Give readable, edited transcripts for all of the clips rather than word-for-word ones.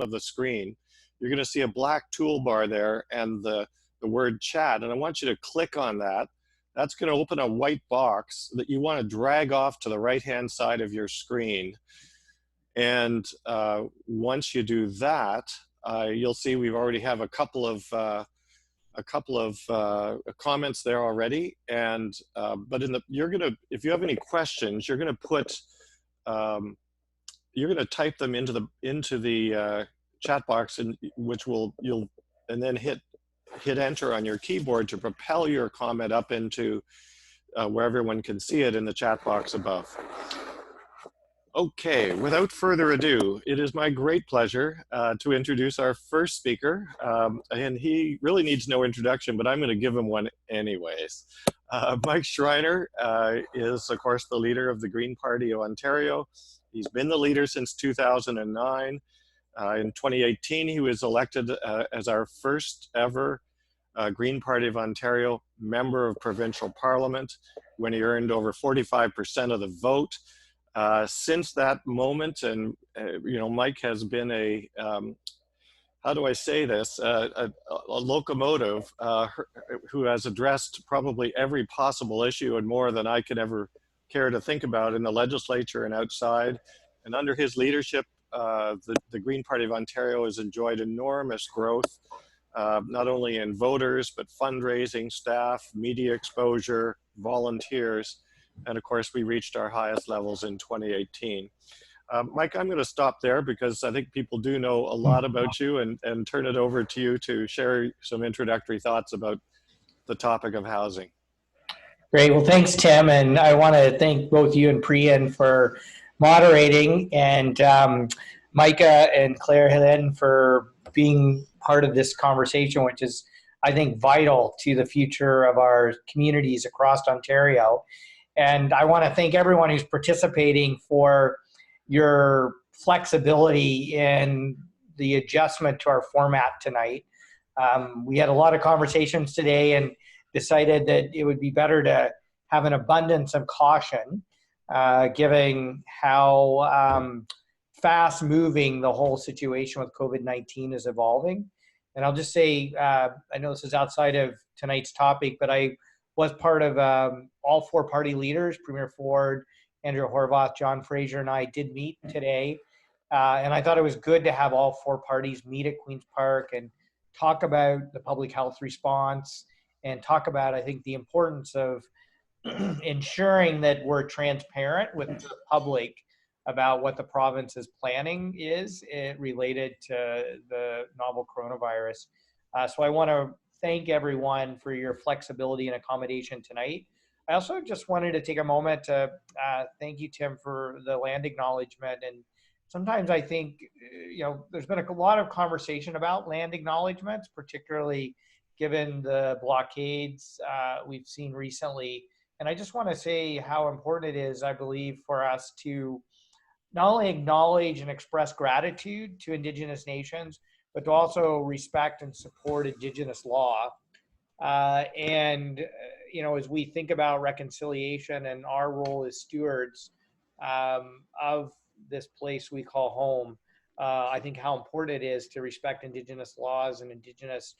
of the screen, you're going to see a black toolbar there and the word chat. And I want you to click on that. That's going to open a white box that you want to drag off to the right-hand side of your screen. And once you do that, you'll see we already have a couple of comments there already. And but if you have any questions, you're gonna put you're gonna type them into the chat box, and you'll then hit enter on your keyboard to propel your comment up into where everyone can see it in the chat box above. Okay, without further ado, it is my great pleasure to introduce our first speaker. And he really needs no introduction, but I'm going to give him one anyways. Mike Schreiner is, of course, the leader of the Green Party of Ontario. He's been the leader since 2009. In 2018, he was elected as our first ever Green Party of Ontario member of provincial parliament when he earned over 45% of the vote. Since that moment, and Mike has been how do I say this, a locomotive who has addressed probably every possible issue and more than I could ever care to think about in the legislature and outside. And under his leadership, the Green Party of Ontario has enjoyed enormous growth, not only in voters, but fundraising, staff, media exposure, volunteers. And of course, we reached our highest levels in 2018. Mike, I'm going to stop there because I think people do know a lot about you, and turn it over to you to share some introductory thoughts about the topic of housing. Great. Well, thanks, Tim. And I want to thank both you and Priyan for moderating, and Micah and Claire Helen for being part of this conversation, which is, I think, vital to the future of our communities across Ontario. And I want to thank everyone who's participating for your flexibility in the adjustment to our format tonight. We had a lot of conversations today and decided that it would be better to have an abundance of caution, given how fast moving the whole situation with COVID-19 is evolving. And I'll just say, I know this is outside of tonight's topic, but I was part of all four party leaders, Premier Ford, Andrea Horwath, John Fraser, and I did meet today. And I thought it was good to have all four parties meet at Queen's Park and talk about the public health response and talk about, I think, the importance of ensuring that we're transparent with the public about what the province's planning is related to the novel coronavirus. So I want to thank everyone for your flexibility and accommodation tonight. I also just wanted to take a moment to thank you, Tim, for the land acknowledgement. And sometimes I think, there's been a lot of conversation about land acknowledgements, particularly given the blockades we've seen recently. And I just want to say how important it is, I believe, for us to not only acknowledge and express gratitude to Indigenous nations, but to also respect and support Indigenous law. As we think about reconciliation and our role as stewards of this place we call home, I think how important it is to respect Indigenous laws and Indigenous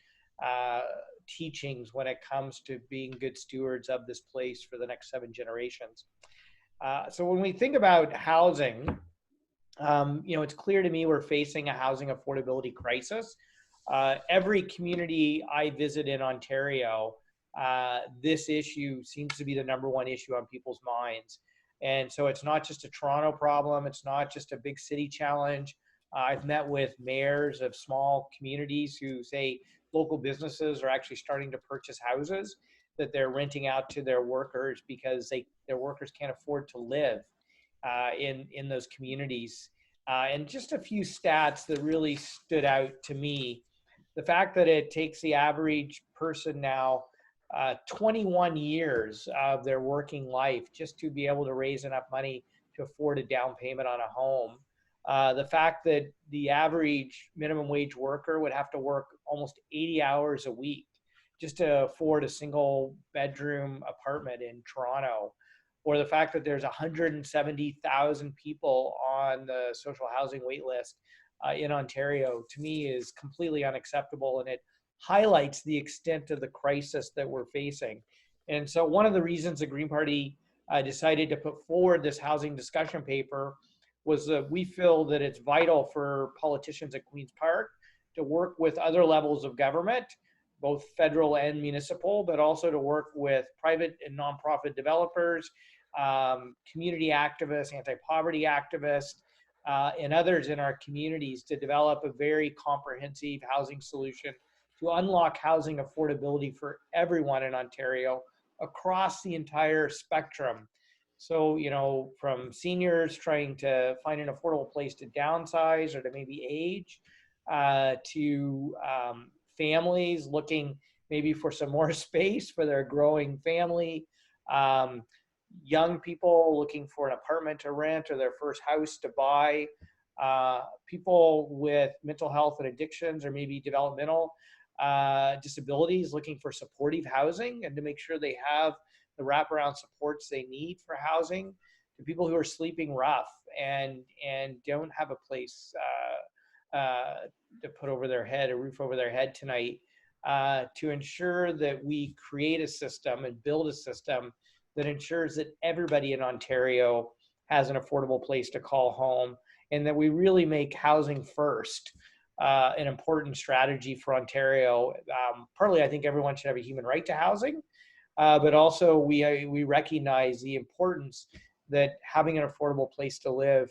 teachings when it comes to being good stewards of this place for the next 7 generations. So when we think about housing, it's clear to me we're facing a housing affordability crisis. Every community I visit in Ontario, this issue seems to be the #1 issue on people's minds. And so it's not just a Toronto problem. It's not just a big city challenge. I've met with mayors of small communities who say local businesses are actually starting to purchase houses that they're renting out to their workers because their workers can't afford to live in those communities. And just a few stats that really stood out to me. The fact that it takes the average person now 21 years of their working life just to be able to raise enough money to afford a down payment on a home. The fact that the average minimum wage worker would have to work almost 80 hours a week just to afford a single bedroom apartment in Toronto. Or the fact that there's 170,000 people on the social housing wait list in Ontario, to me, is completely unacceptable, and it highlights the extent of the crisis that we're facing. And so one of the reasons the Green Party decided to put forward this housing discussion paper was that we feel that it's vital for politicians at Queen's Park to work with other levels of government, both federal and municipal, but also to work with private and nonprofit developers, community activists, anti-poverty activists, and others in our communities to develop a very comprehensive housing solution to unlock housing affordability for everyone in Ontario across the entire spectrum. So, you know, from seniors trying to find an affordable place to downsize or to maybe age, to families looking maybe for some more space for their growing family, um, young people looking for an apartment to rent or their first house to buy, people with mental health and addictions or maybe developmental disabilities looking for supportive housing and to make sure they have the wraparound supports they need for housing, to people who are sleeping rough and don't have a place to put over their head, a roof over their head tonight, to ensure that we create a system and build a system that ensures that everybody in Ontario has an affordable place to call home, and that we really make housing first an important strategy for Ontario. Partly, I think everyone should have a human right to housing, but also we recognize the importance that having an affordable place to live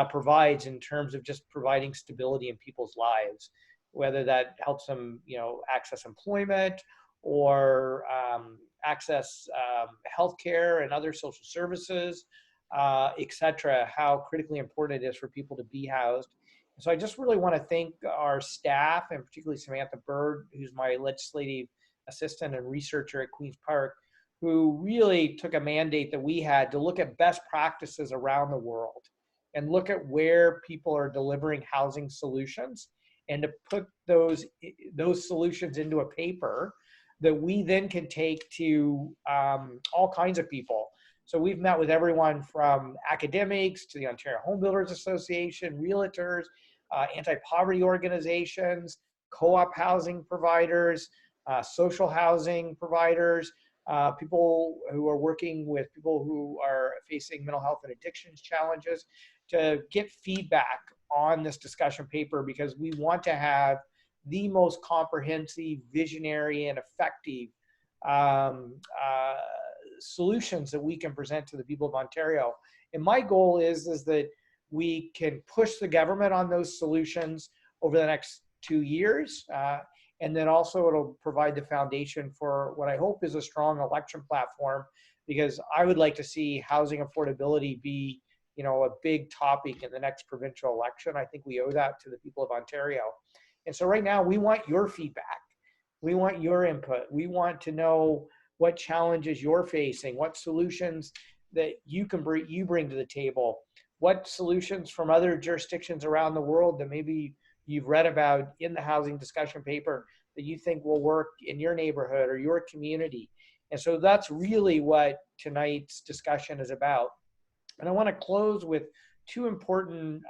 provides in terms of just providing stability in people's lives, whether that helps them, you know, access employment or access healthcare and other social services, et cetera, how critically important it is for people to be housed. So I just really want to thank our staff, and particularly Samantha Bird, who's my legislative assistant and researcher at Queen's Park, who really took a mandate that we had to look at best practices around the world and look at where people are delivering housing solutions and to put those solutions into a paper that we then can take to all kinds of people. So we've met with everyone from academics to the Ontario Home Builders Association, realtors, anti-poverty organizations, co-op housing providers, social housing providers, people who are working with people who are facing mental health and addictions challenges, to get feedback on this discussion paper, because we want to have the most comprehensive, visionary, and effective solutions that we can present to the people of Ontario. And my goal is that we can push the government on those solutions over the next 2 years. And then also it'll provide the foundation for what I hope is a strong election platform, because I would like to see housing affordability be, you know, a big topic in the next provincial election. I think we owe that to the people of Ontario. And so right now we want your feedback. We want your input. We want to know what challenges you're facing, what solutions that you bring to the table, what solutions from other jurisdictions around the world that maybe you've read about in the housing discussion paper that you think will work in your neighborhood or your community. And so that's really what tonight's discussion is about. And I want to close with two important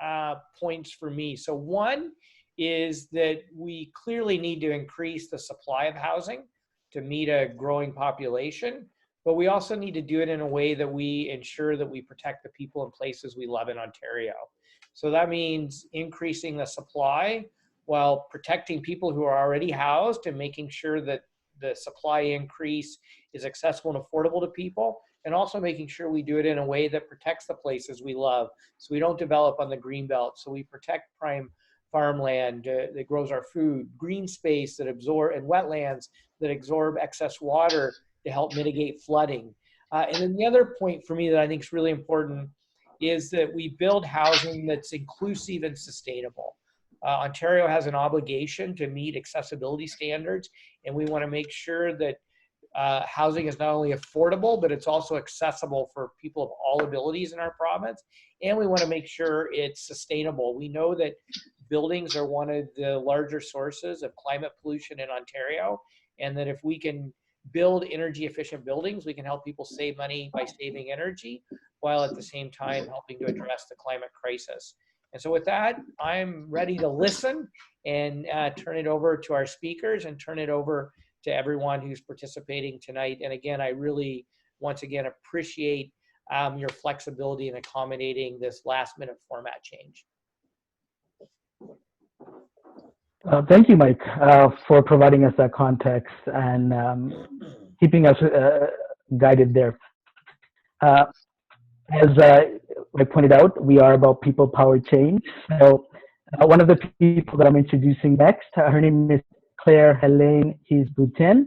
points for me. So one is that we clearly need to increase the supply of housing to meet a growing population, but we also need to do it in a way that we ensure that we protect the people and places we love in Ontario. So that means increasing the supply while protecting people who are already housed and making sure that the supply increase is accessible and affordable to people, and also making sure we do it in a way that protects the places we love, so we don't develop on the greenbelt, so we protect prime farmland that grows our food, green space that absorb, and wetlands that absorb excess water to help mitigate flooding. And then the other point for me that I think is really important is that we build housing that's inclusive and sustainable. Ontario has an obligation to meet accessibility standards, and we want to make sure that housing is not only affordable, but it's also accessible for people of all abilities in our province. And we want to make sure it's sustainable. We know that buildings are one of the larger sources of climate pollution in Ontario, and that if we can build energy efficient buildings, we can help people save money by saving energy, while at the same time helping to address the climate crisis. And so with that, I'm ready to listen and turn it over to our speakers and turn it over to everyone who's participating tonight. And again, I really, once again, appreciate your flexibility in accommodating this last minute format change. Thank you, Mike, for providing us that context and keeping us guided there. As I pointed out, we are about people-powered change. So one of the people that I'm introducing next, her name is Claire Helene His-Boutin.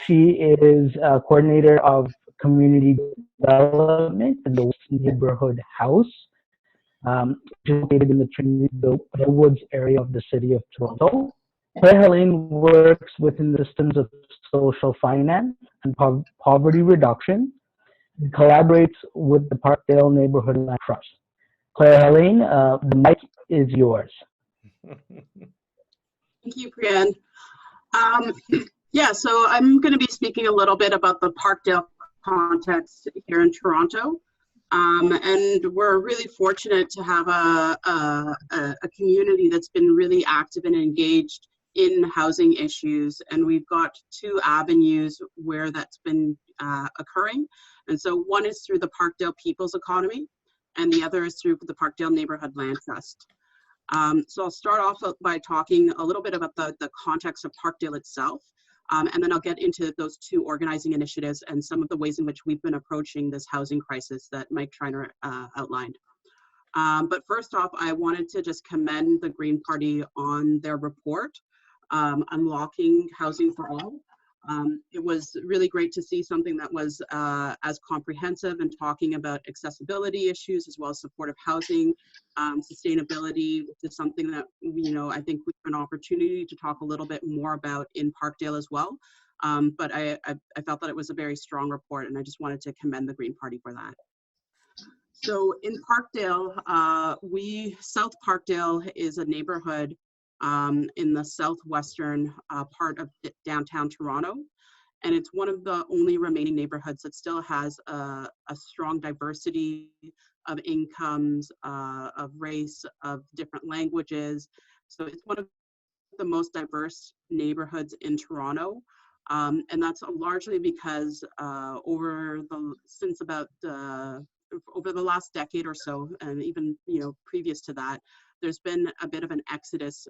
She is a coordinator of community development in the West Neighborhood House, located in the Trinity Woods area of the city of Toronto. Claire Helene works within the systems of social finance and poverty reduction, and collaborates with the Parkdale Neighborhood Land Trust. Claire Helene, the mic is yours. Thank you, Priyan. Yeah, so I'm going to be speaking a little bit about the Parkdale context here in Toronto. And we're really fortunate to have a community that's been really active and engaged in housing issues. And we've got two avenues where that's been occurring. And so one is through the Parkdale People's Economy, and the other is through the Parkdale Neighborhood Land Trust. So I'll start off by talking a little bit about the context of Parkdale itself, and then I'll get into those two organizing initiatives and some of the ways in which we've been approaching this housing crisis that Mike Schreiner outlined. But first off, I wanted to just commend the Green Party on their report, Unlocking Housing for All. It was really great to see something that was as comprehensive and talking about accessibility issues as well as supportive housing, sustainability, which is something that, I think we have an opportunity to talk a little bit more about in Parkdale as well. But I felt that it was a very strong report, and I just wanted to commend the Green Party for that. So in Parkdale, South Parkdale is a neighborhood in the southwestern part of downtown Toronto. And it's one of the only remaining neighborhoods that still has a strong diversity of incomes, of race, of different languages. So it's one of the most diverse neighborhoods in Toronto. And that's largely because over the last decade or so, and even previous to that, there's been a bit of an exodus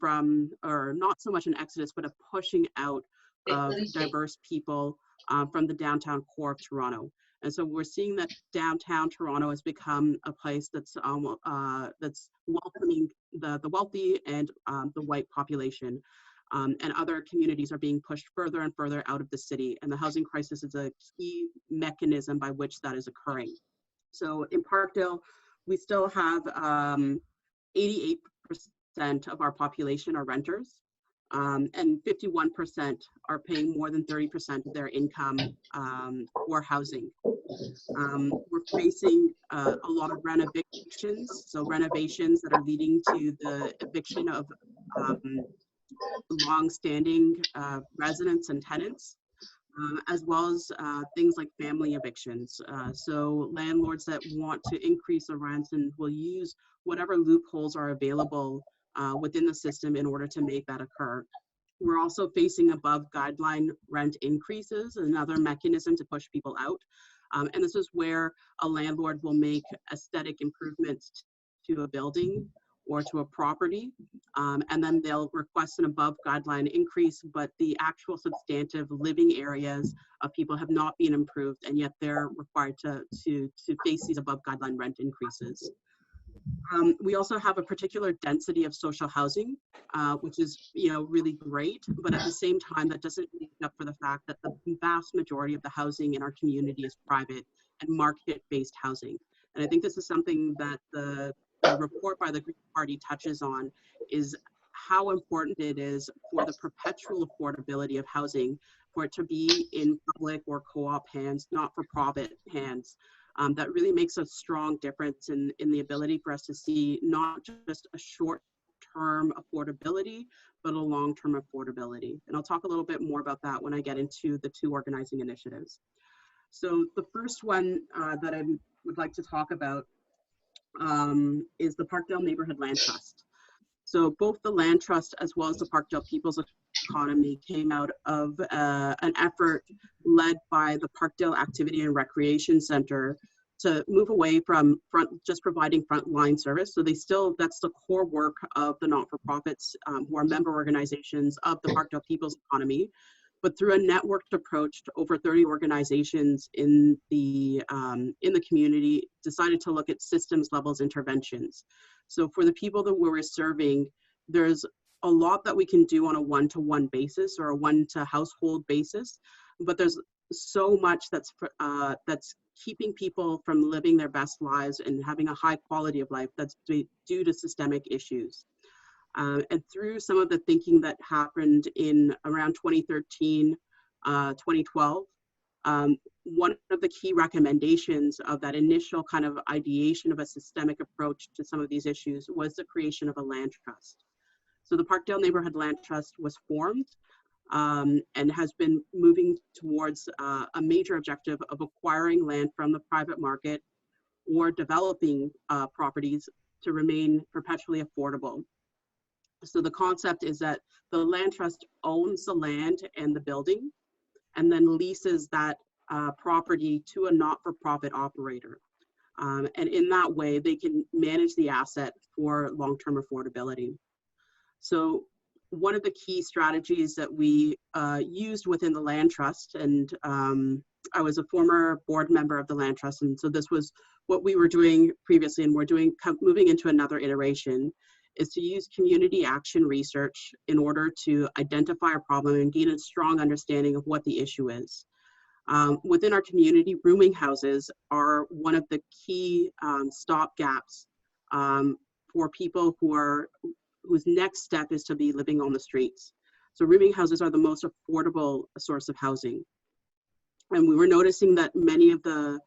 or not so much an exodus, but a pushing out of diverse people from the downtown core of Toronto. And so we're seeing that downtown Toronto has become a place that's welcoming the wealthy and the white population. And other communities are being pushed further and further out of the city. And the housing crisis is a key mechanism by which that is occurring. So in Parkdale, we still have 88% of our population are renters, and 51% are paying more than 30% of their income for housing. We're facing a lot of renovations, so renovations that are leading to the eviction of long-standing residents and tenants, as well as things like family evictions. So landlords that want to increase the rents and will use whatever loopholes are available within the system in order to make that occur. We're also facing above guideline rent increases, another mechanism to push people out. And this is where a landlord will make aesthetic improvements to a building or to a property, and then they'll request an above guideline increase, but the actual substantive living areas of people have not been improved, and yet they're required to face these above guideline rent increases. We also have a particular density of social housing, which is really great, but at the same time that doesn't make up for the fact that the vast majority of the housing in our community is private and market-based housing. And I think this is something that the report by the Green Party touches on, is how important it is for the perpetual affordability of housing for it to be in public or co-op hands, not for profit hands. That really makes a strong difference in the ability for us to see not just a short-term affordability, but a long-term affordability. And I'll talk a little bit more about that when I get into the two organizing initiatives. So the first one that I would like to talk about is the Parkdale Neighborhood Land Trust. So both the Land Trust as well as the Parkdale People's Economy came out of an effort led by the Parkdale Activity and Recreation Center to move away from just providing frontline service. So that's the core work of the not-for-profits who are member organizations of the Parkdale People's Economy. But through a networked approach to over 30 organizations in the community, decided to look at systems levels interventions. So for the people that we're serving, there's a lot that we can do on a one-to-one basis or a one-to-household basis, but there's so much that's keeping people from living their best lives and having a high quality of life that's due to systemic issues. And through some of the thinking that happened in around 2013, 2012, one of the key recommendations of that initial kind of ideation of a systemic approach to some of these issues was the creation of a land trust. So the Parkdale Neighborhood Land Trust was formed and has been moving towards a major objective of acquiring land from the private market or developing properties to remain perpetually affordable. So the concept is that the land trust owns the land and the building and then leases that property to a not-for-profit operator. And in that way, they can manage the asset for long-term affordability. So one of the key strategies that we used within the land trust, and I was a former board member of the land trust, and so this was what we were doing previously, and we're moving into another iteration, is to use community action research in order to identify a problem and gain a strong understanding of what the issue is. Within our community, rooming houses are one of the key stopgaps for people whose next step is to be living on the streets. So rooming houses are the most affordable source of housing. And we were noticing that many of the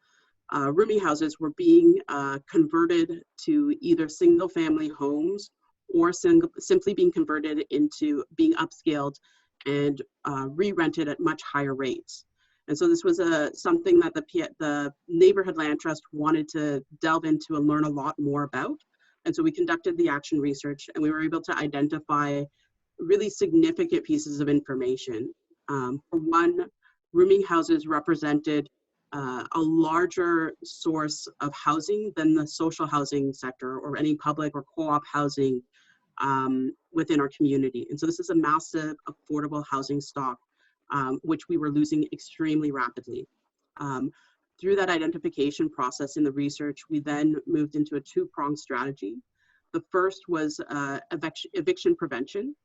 rooming houses were being converted to either single family homes or simply being converted into being upscaled and re-rented at much higher rates. And so this was something that the Neighborhood Land Trust wanted to delve into and learn a lot more about. And so we conducted the action research and we were able to identify really significant pieces of information. For one, rooming houses represented a larger source of housing than the social housing sector or any public or co-op housing within our community. And so this is a massive affordable housing stock, which we were losing extremely rapidly. Through that identification process in the research, we then moved into a two-pronged strategy. The first was eviction prevention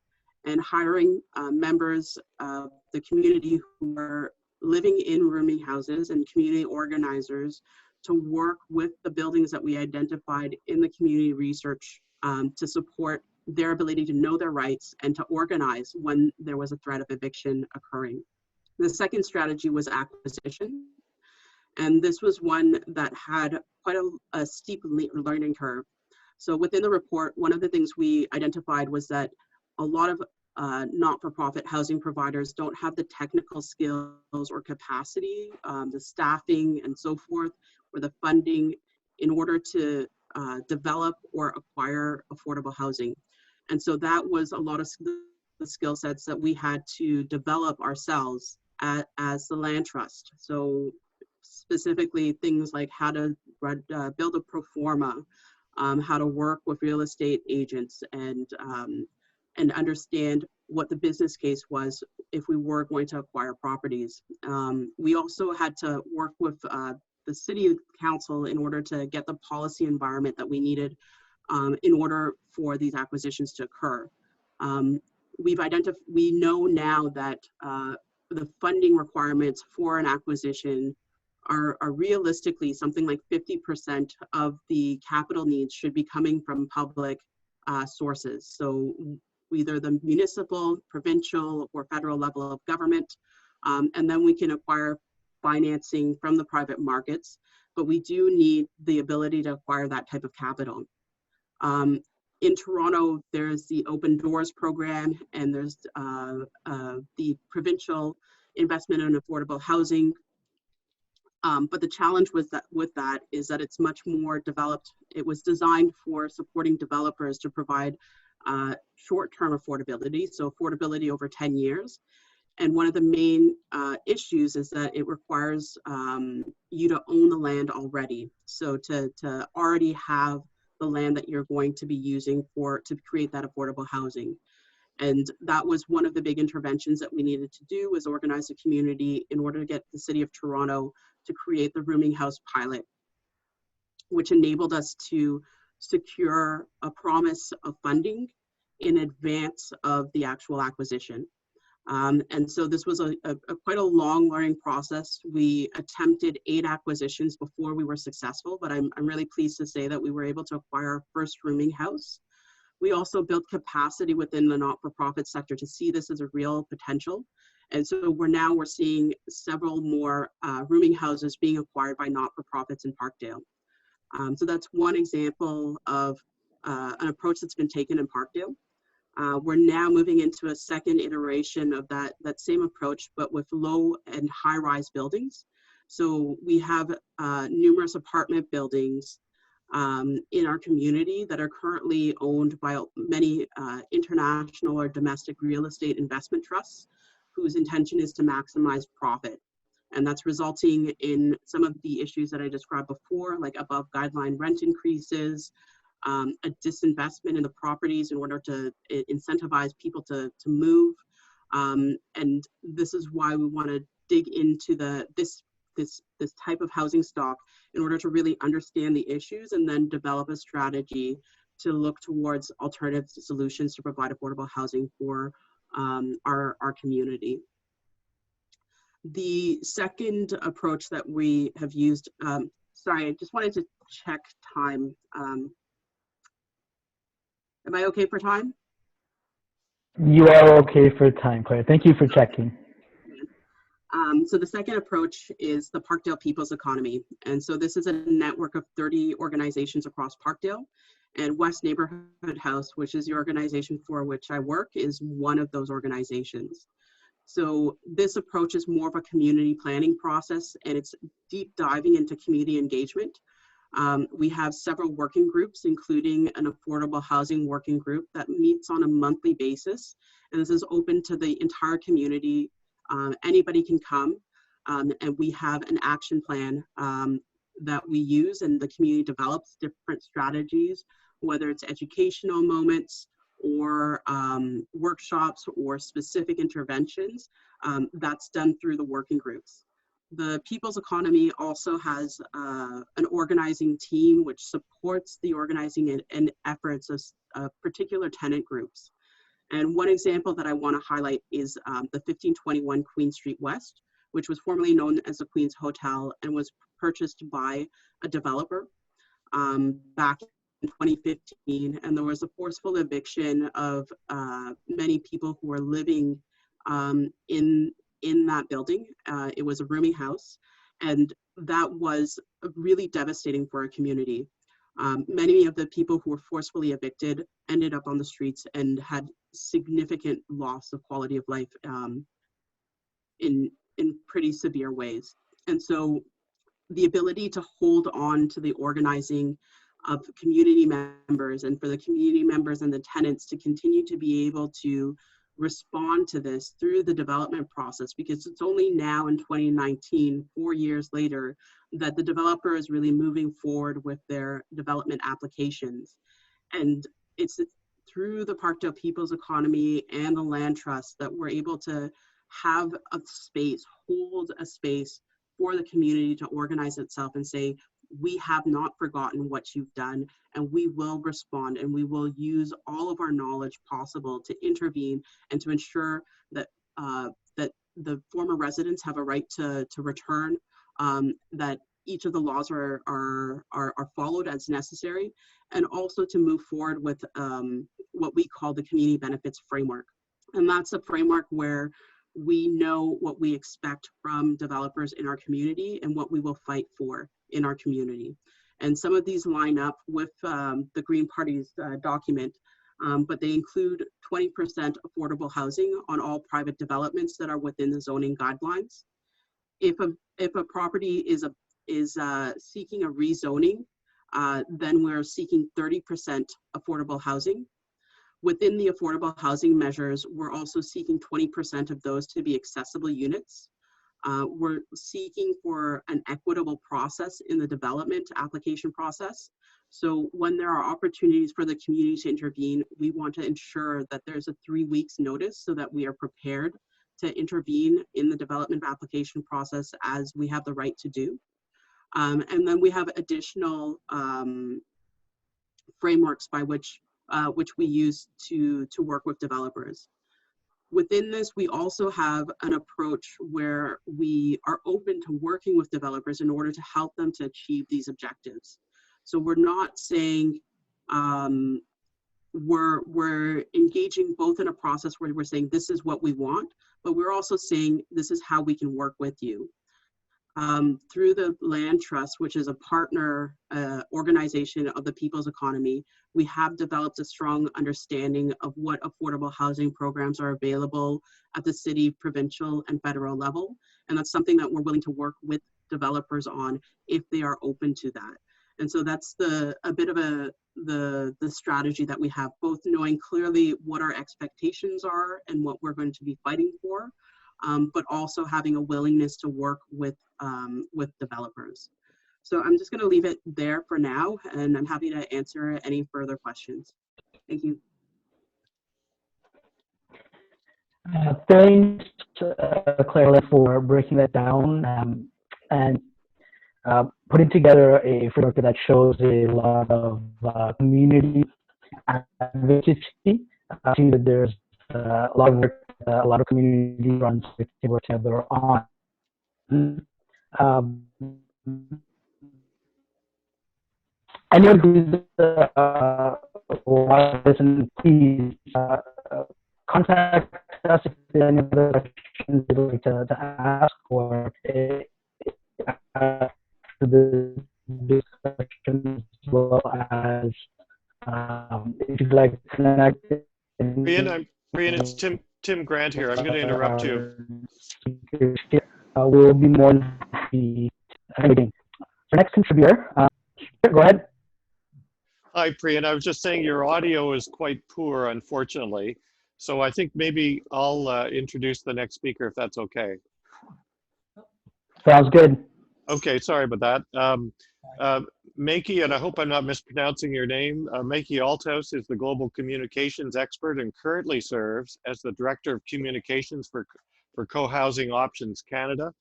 and hiring members of the community who were living in rooming houses and community organizers to work with the buildings that we identified in the community research to support their ability to know their rights and to organize when there was a threat of eviction occurring. The second strategy was acquisition. And this was one that had quite a steep learning curve. So within the report, one of the things we identified was that a lot of not-for-profit housing providers don't have the technical skills or capacity, the staffing and so forth, or the funding in order to develop or acquire affordable housing. And so that was a lot of the skill sets that we had to develop ourselves as the land trust. So specifically things like how to build a pro forma, how to work with real estate agents and understand what the business case was if we were going to acquire properties. We also had to work with the city council in order to get the policy environment that we needed in order for these acquisitions to occur. We know now that the funding requirements for an acquisition are realistically something like 50% of the capital needs should be coming from public sources. So either the municipal, provincial, or federal level of government, and then we can acquire financing from the private markets, but we do need the ability to acquire that type of capital. In Toronto, there's the Open Doors program, and there's the provincial investment in affordable housing But the challenge with that is that it's much more developed. It was designed for supporting developers to provide short-term affordability, so affordability over 10 years. And one of the main issues is that it requires you to own the land already. So to already have the land that you're going to be using to create that affordable housing. And that was one of the big interventions that we needed to do, was organize a community in order to get the City of Toronto to create the rooming house pilot, which enabled us to secure a promise of funding in advance of the actual acquisition. And so this was a quite a long learning process. We attempted 8 acquisitions before we were successful, but I'm really pleased to say that we were able to acquire our first rooming house. We also built capacity within the not-for-profit sector to see this as a real potential. And so we're seeing several more rooming houses being acquired by not-for-profits in Parkdale. So that's one example of an approach that's been taken in Parkdale. We're now moving into a second iteration of that same approach, but with low and high-rise buildings. So we have numerous apartment buildings in our community that are currently owned by many international or domestic real estate investment trusts, whose intention is to maximize profit. And that's resulting in some of the issues that I described before, like above guideline rent increases, a disinvestment in the properties in order to incentivize people to move. And this is why we want to dig into this type of housing stock in order to really understand the issues and then develop a strategy to look towards alternative solutions to provide affordable housing for our community. The second approach that we have used, sorry, I just wanted to check time. Am I okay for time? You are okay for time, Claire. Thank you for checking. So the second approach is the Parkdale People's Economy. And so this is a network of 30 organizations across Parkdale. And West Neighborhood House, which is the organization for which I work, is one of those organizations. So this approach is more of a community planning process, and it's deep diving into community engagement. We have several working groups, including an affordable housing working group that meets on a monthly basis. And this is open to the entire community. Anybody can come, and we have an action plan that we use, and the community develops different strategies, whether it's educational moments or workshops or specific interventions. That's done through the working groups. The People's Economy also has an organizing team which supports the organizing and efforts of particular tenant groups. And one example that I want to highlight is the 1521 Queen Street West, which was formerly known as the Queen's Hotel and was purchased by a developer back in 2015. And there was a forceful eviction of many people who were living in that building. It was a rooming house, and that was really devastating for our community. Many of the people who were forcefully evicted ended up on the streets and had significant loss of quality of life in pretty severe ways. And so the ability to hold on to the organizing of community members, and for the community members and the tenants to continue to be able to respond to this through the development process, because it's only now in 2019, 4 years later, that the developer is really moving forward with their development applications. And it's through the Parkdale People's Economy and the Land Trust that we're able to have a space, hold a space for the community to organize itself and say, we have not forgotten what you've done, and we will respond, and we will use all of our knowledge possible to intervene and to ensure that that the former residents have a right to return, that each of the laws are followed as necessary, and also to move forward with what we call the community benefits framework. And that's a framework where we know what we expect from developers in our community and what we will fight for in our community. And some of these line up with the Green Party's document, but they include 20% affordable housing on all private developments that are within the zoning guidelines. if a property is seeking a rezoning, then we're seeking 30% affordable housing. Within the affordable housing measures, we're also seeking 20% of those to be accessible units. We're seeking for an equitable process in the development application process. So when there are opportunities for the community to intervene, we want to ensure that there's a 3 weeks notice so that we are prepared to intervene in the development application process as we have the right to do. And then we have additional frameworks by which we use to work with developers. Within this, we also have an approach where we are open to working with developers in order to help them to achieve these objectives. So we're not saying we're engaging both in a process where we're saying this is what we want, but we're also saying this is how we can work with you. Through the Land Trust, which is a partner organization of the people's economy, we have developed a strong understanding of what affordable housing programs are available at the city, provincial, and federal level. And that's something that we're willing to work with developers on if they are open to that. And so that's a bit of the strategy that we have, both knowing clearly what our expectations are and what we're going to be fighting for, but also having a willingness to work with developers. So I'm just going to leave it there for now, and I'm happy to answer any further questions. Thank you. Thanks, Claire, for breaking that down and putting together a framework that shows a lot of community advocacy. I see that there's a lot of work, a lot of community runs to work together on. Anyone who's listen, please contact us if there are any other questions you'd like to ask, or the discussion, as well as if you'd like to connect. Brian, it's Tim Grant here. I'm going to interrupt you. We'll be more than happy. Our next contributor, go ahead. Hi, Priyan. I was just saying your audio is quite poor, unfortunately. So I think maybe I'll introduce the next speaker, if that's okay. Sounds good. Okay, sorry about that. Maki, and I hope I'm not mispronouncing your name, Maki Althaus is the global communications expert and currently serves as the Director of Communications for Co-Housing Options Canada.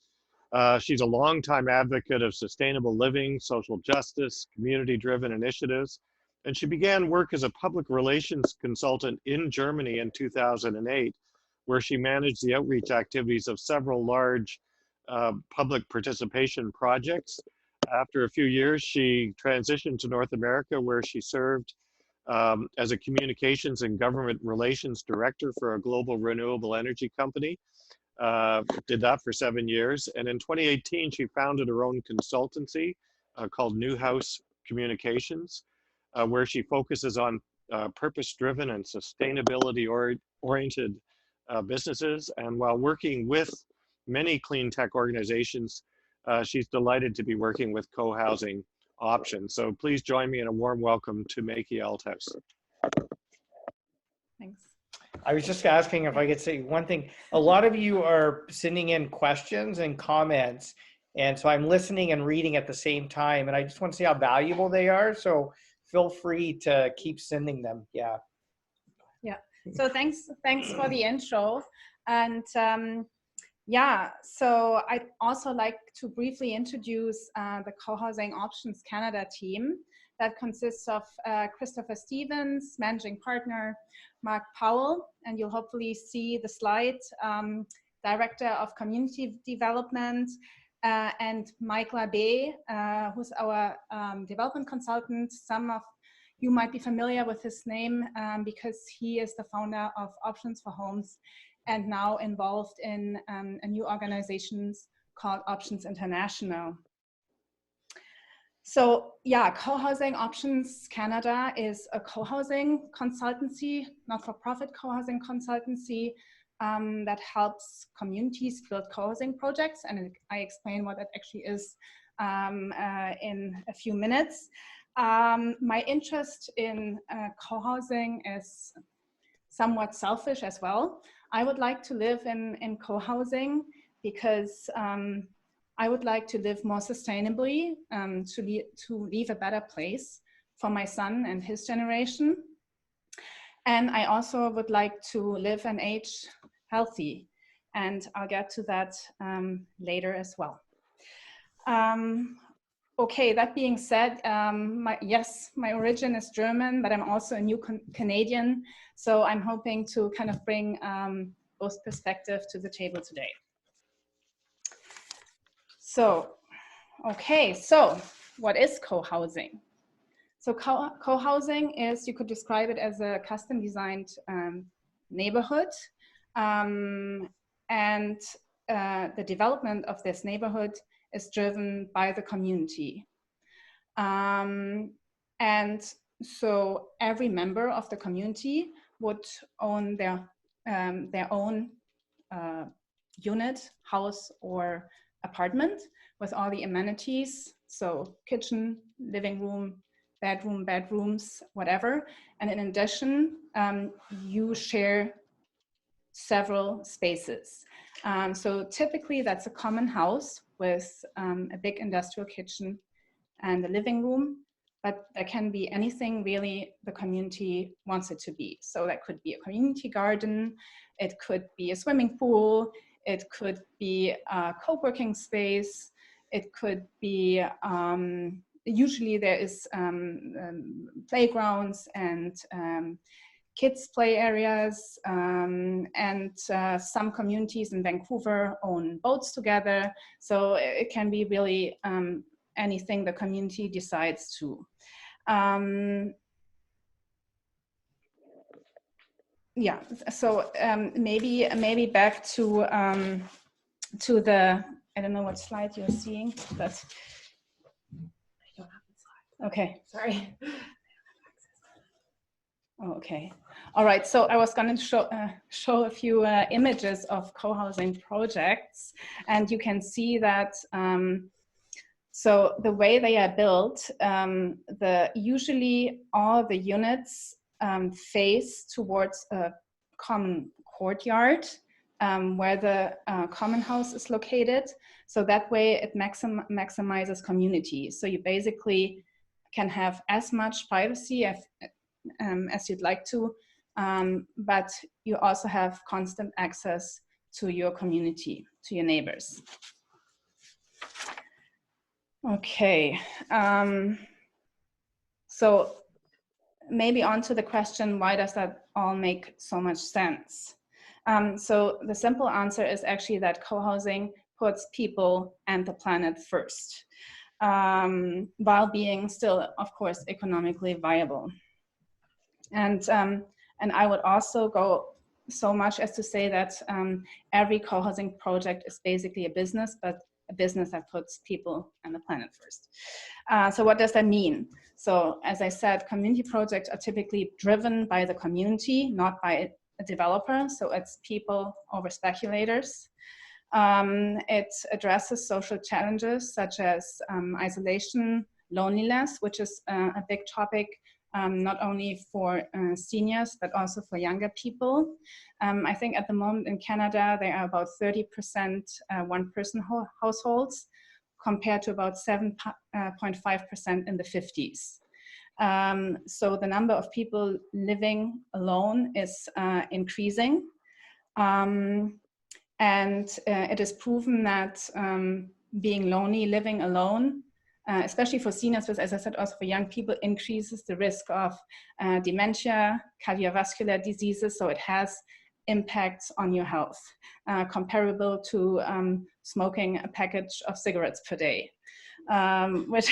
She's a longtime advocate of sustainable living, social justice, community-driven initiatives, and she began work as a public relations consultant in Germany in 2008, where she managed the outreach activities of several large public participation projects. After a few years, she transitioned to North America, where she served as a communications and government relations director for a global renewable energy company. Did that for 7 years. And in 2018, she founded her own consultancy called Newhouse Communications, where she focuses on purpose-driven and sustainability-oriented businesses. And while working with many clean tech organizations, she's delighted to be working with co-housing options. So please join me in a warm welcome to Maki Althaus. Thanks. I was just asking if I could say one thing. A lot of you are sending in questions and comments, and so I'm listening and reading at the same time, and I just want to see how valuable they are. So feel free to keep sending them. Yeah. Yeah. So thanks for the intro. And yeah, so I'd also like to briefly introduce the Co-Housing Options Canada team that consists of Christopher Stevens, managing partner, Mark Powell, and you'll hopefully see the slide, Director of Community Development, and Mike Labé, who's our development consultant. Some of you might be familiar with his name because he is the founder of Options for Homes and now involved in a new organization called Options International. So yeah, Co-Housing Options Canada is a co-housing consultancy, not-for-profit co-housing consultancy that helps communities build co-housing projects, and I explain what that actually is in a few minutes. My interest in co-housing is somewhat selfish as well. I would like to live in co-housing because I would like to live more sustainably, to leave a better place for my son and his generation. And I also would like to live and age healthy, and I'll get to that later as well. Okay, that being said, yes, my origin is German, but I'm also a new Canadian, so I'm hoping to kind of bring both perspectives to the table today. So, okay, so what is co-housing? So co-housing is, you could describe it as a custom designed neighborhood, and the development of this neighborhood is driven by the community. And so every member of the community would own their own unit, house, or apartment with all the amenities, so kitchen, living room, bedrooms, whatever. And in addition, you share several spaces. So typically that's a common house with a big industrial kitchen and a living room, but that can be anything really the community wants it to be. So that could be a community garden, it could be a swimming pool, it could be a co-working space, it could be, usually there is playgrounds and kids play areas, and some communities in Vancouver own boats together. So it can be really anything the community decides to. Yeah, so maybe back to the, I don't know what slide you're seeing, but I don't have the slide. Okay, sorry. Oh, okay. All right. So I was going to show a few images of co-housing projects, and you can see that. So the way they are built, usually all the units face towards a common courtyard where the common house is located. So that way it maximizes community. So you basically can have as much privacy as you'd like to, but you also have constant access to your community, to your neighbors. Okay, so maybe on to the question, why does that all make so much sense? So the simple answer is actually that co-housing puts people and the planet first, while being still, of course, economically viable. And I would also go so much as to say that every co-housing project is basically a business, but a business that puts people and the planet first. So what does that mean? So as I said, community projects are typically driven by the community, not by a developer. So it's people over speculators. It addresses social challenges such as isolation, loneliness, which is a big topic not only for seniors, but also for younger people. I think at the moment in Canada, there are about 30% one-person households compared to about 7.5% in the 50s. So the number of people living alone is increasing. And it is proven that being lonely, living alone, especially for seniors, but as I said, also for young people, increases the risk of dementia, cardiovascular diseases. So it has impacts on your health, comparable to smoking a package of cigarettes per day, which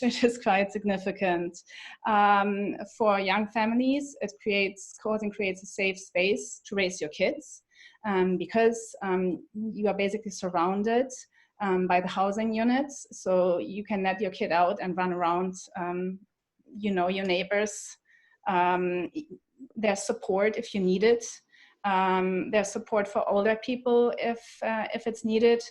is quite significant. For young families, co-housing creates a safe space to raise your kids, because you are basically surrounded by the housing units, so you can let your kid out and run around, you know, your neighbors. There's support if you need it. There's support for older people if it's needed.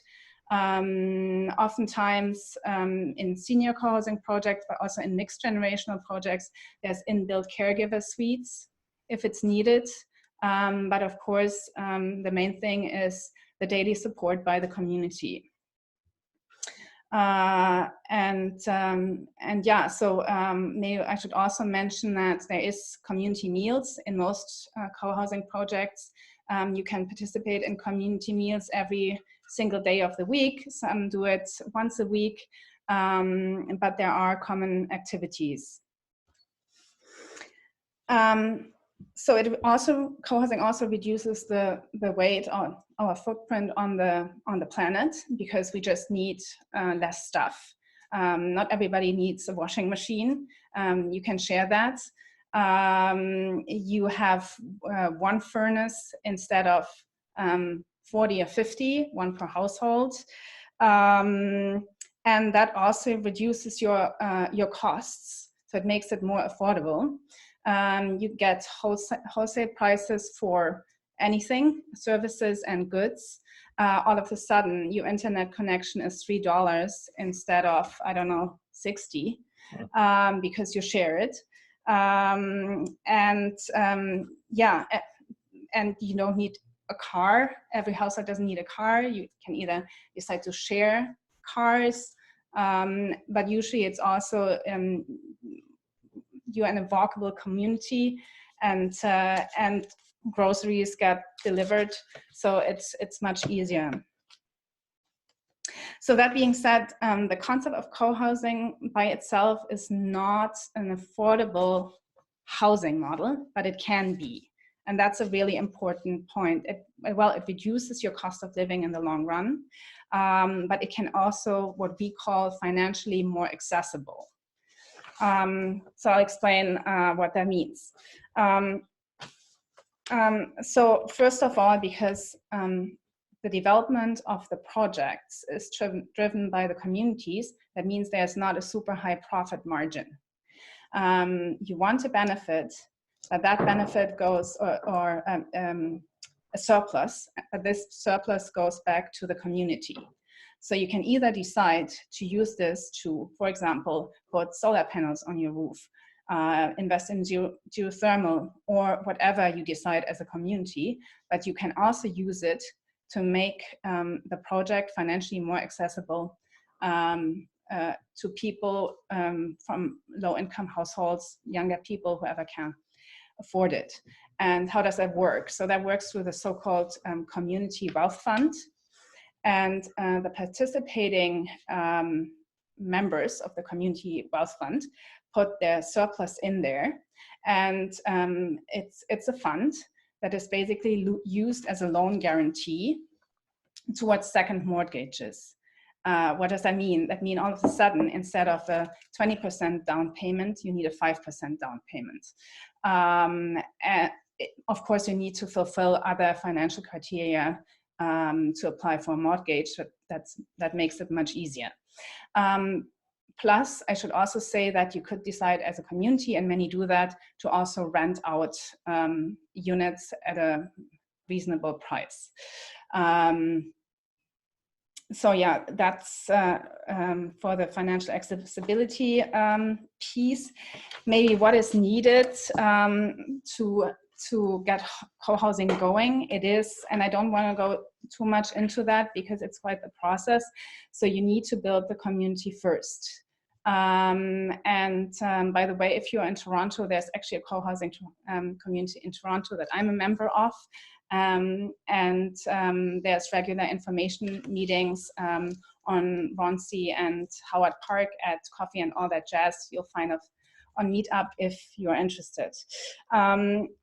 Oftentimes in senior co-housing projects, but also in mixed generational projects, there's inbuilt caregiver suites if it's needed. But of course, the main thing is the daily support by the community. And yeah, so maybe I should also mention that there is community meals in most co-housing projects. You can participate in community meals every single day of the week. Some do it once a week, but there are common activities. So it also, co-housing also reduces the weight on our footprint on the planet, because we just need less stuff. Not everybody needs a washing machine. You can share that. You have one furnace instead of 40 or 50, one per household. And that also reduces your costs. So it makes it more affordable. You get wholesale prices for anything, services and goods. All of a sudden, your internet connection is $3 instead of, I don't know, 60, because you share it. Yeah, and you don't need a car. Every household doesn't need a car. You can either decide to share cars, but usually it's also you're in a walkable community, and groceries get delivered, so it's much easier. So that being said, the concept of co-housing by itself is not an affordable housing model, but it can be. And that's a really important point. It reduces your cost of living in the long run, but it can also what we call financially more accessible. So I'll explain what that means. So first of all, because the development of the projects is driven by the communities, that means there's not a super high profit margin. You want to benefit, but that benefit goes, or a surplus, but this surplus goes back to the community. So you can either decide to use this to, for example, put solar panels on your roof, invest in geothermal, or whatever you decide as a community, but you can also use it to make the project financially more accessible to people from low-income households, younger people, whoever can afford it. And how does that work? So that works through the so-called community wealth fund. And the participating members of the community wealth fund put their surplus in there. And it's a fund that is basically used as a loan guarantee towards second mortgages. What does that mean? That means all of a sudden, instead of a 20% down payment, you need a 5% down payment. And of course, you need to fulfill other financial criteria to apply for a mortgage, but that makes it much easier. Plus, I should also say that you could decide as a community, and many do that, to also rent out units at a reasonable price. So yeah, that's for the financial accessibility piece. Maybe what is needed to get co-housing going, it is, and I don't want to go too much into that because it's quite the process. So you need to build the community first. By the way, if you're in Toronto, there's actually a co-housing community in Toronto that I'm a member of. There's regular information meetings on Roncy and Howard Park at Coffee and All That Jazz. You'll find on Meetup if you're interested.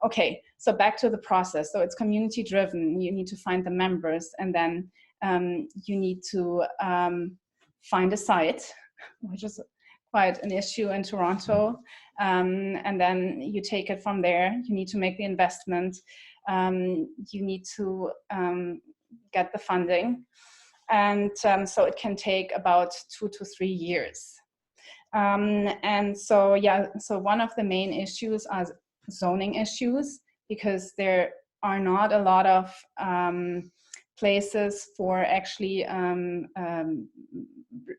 Okay, so back to the process. So it's community driven. You need to find the members, and then you need to find a site, which is quite an issue in Toronto. And then you take it from there. You need to make the investment. You need to get the funding. And so it can take about 2 to 3 years. And so, yeah, so one of the main issues are zoning issues, because there are not a lot of places for actually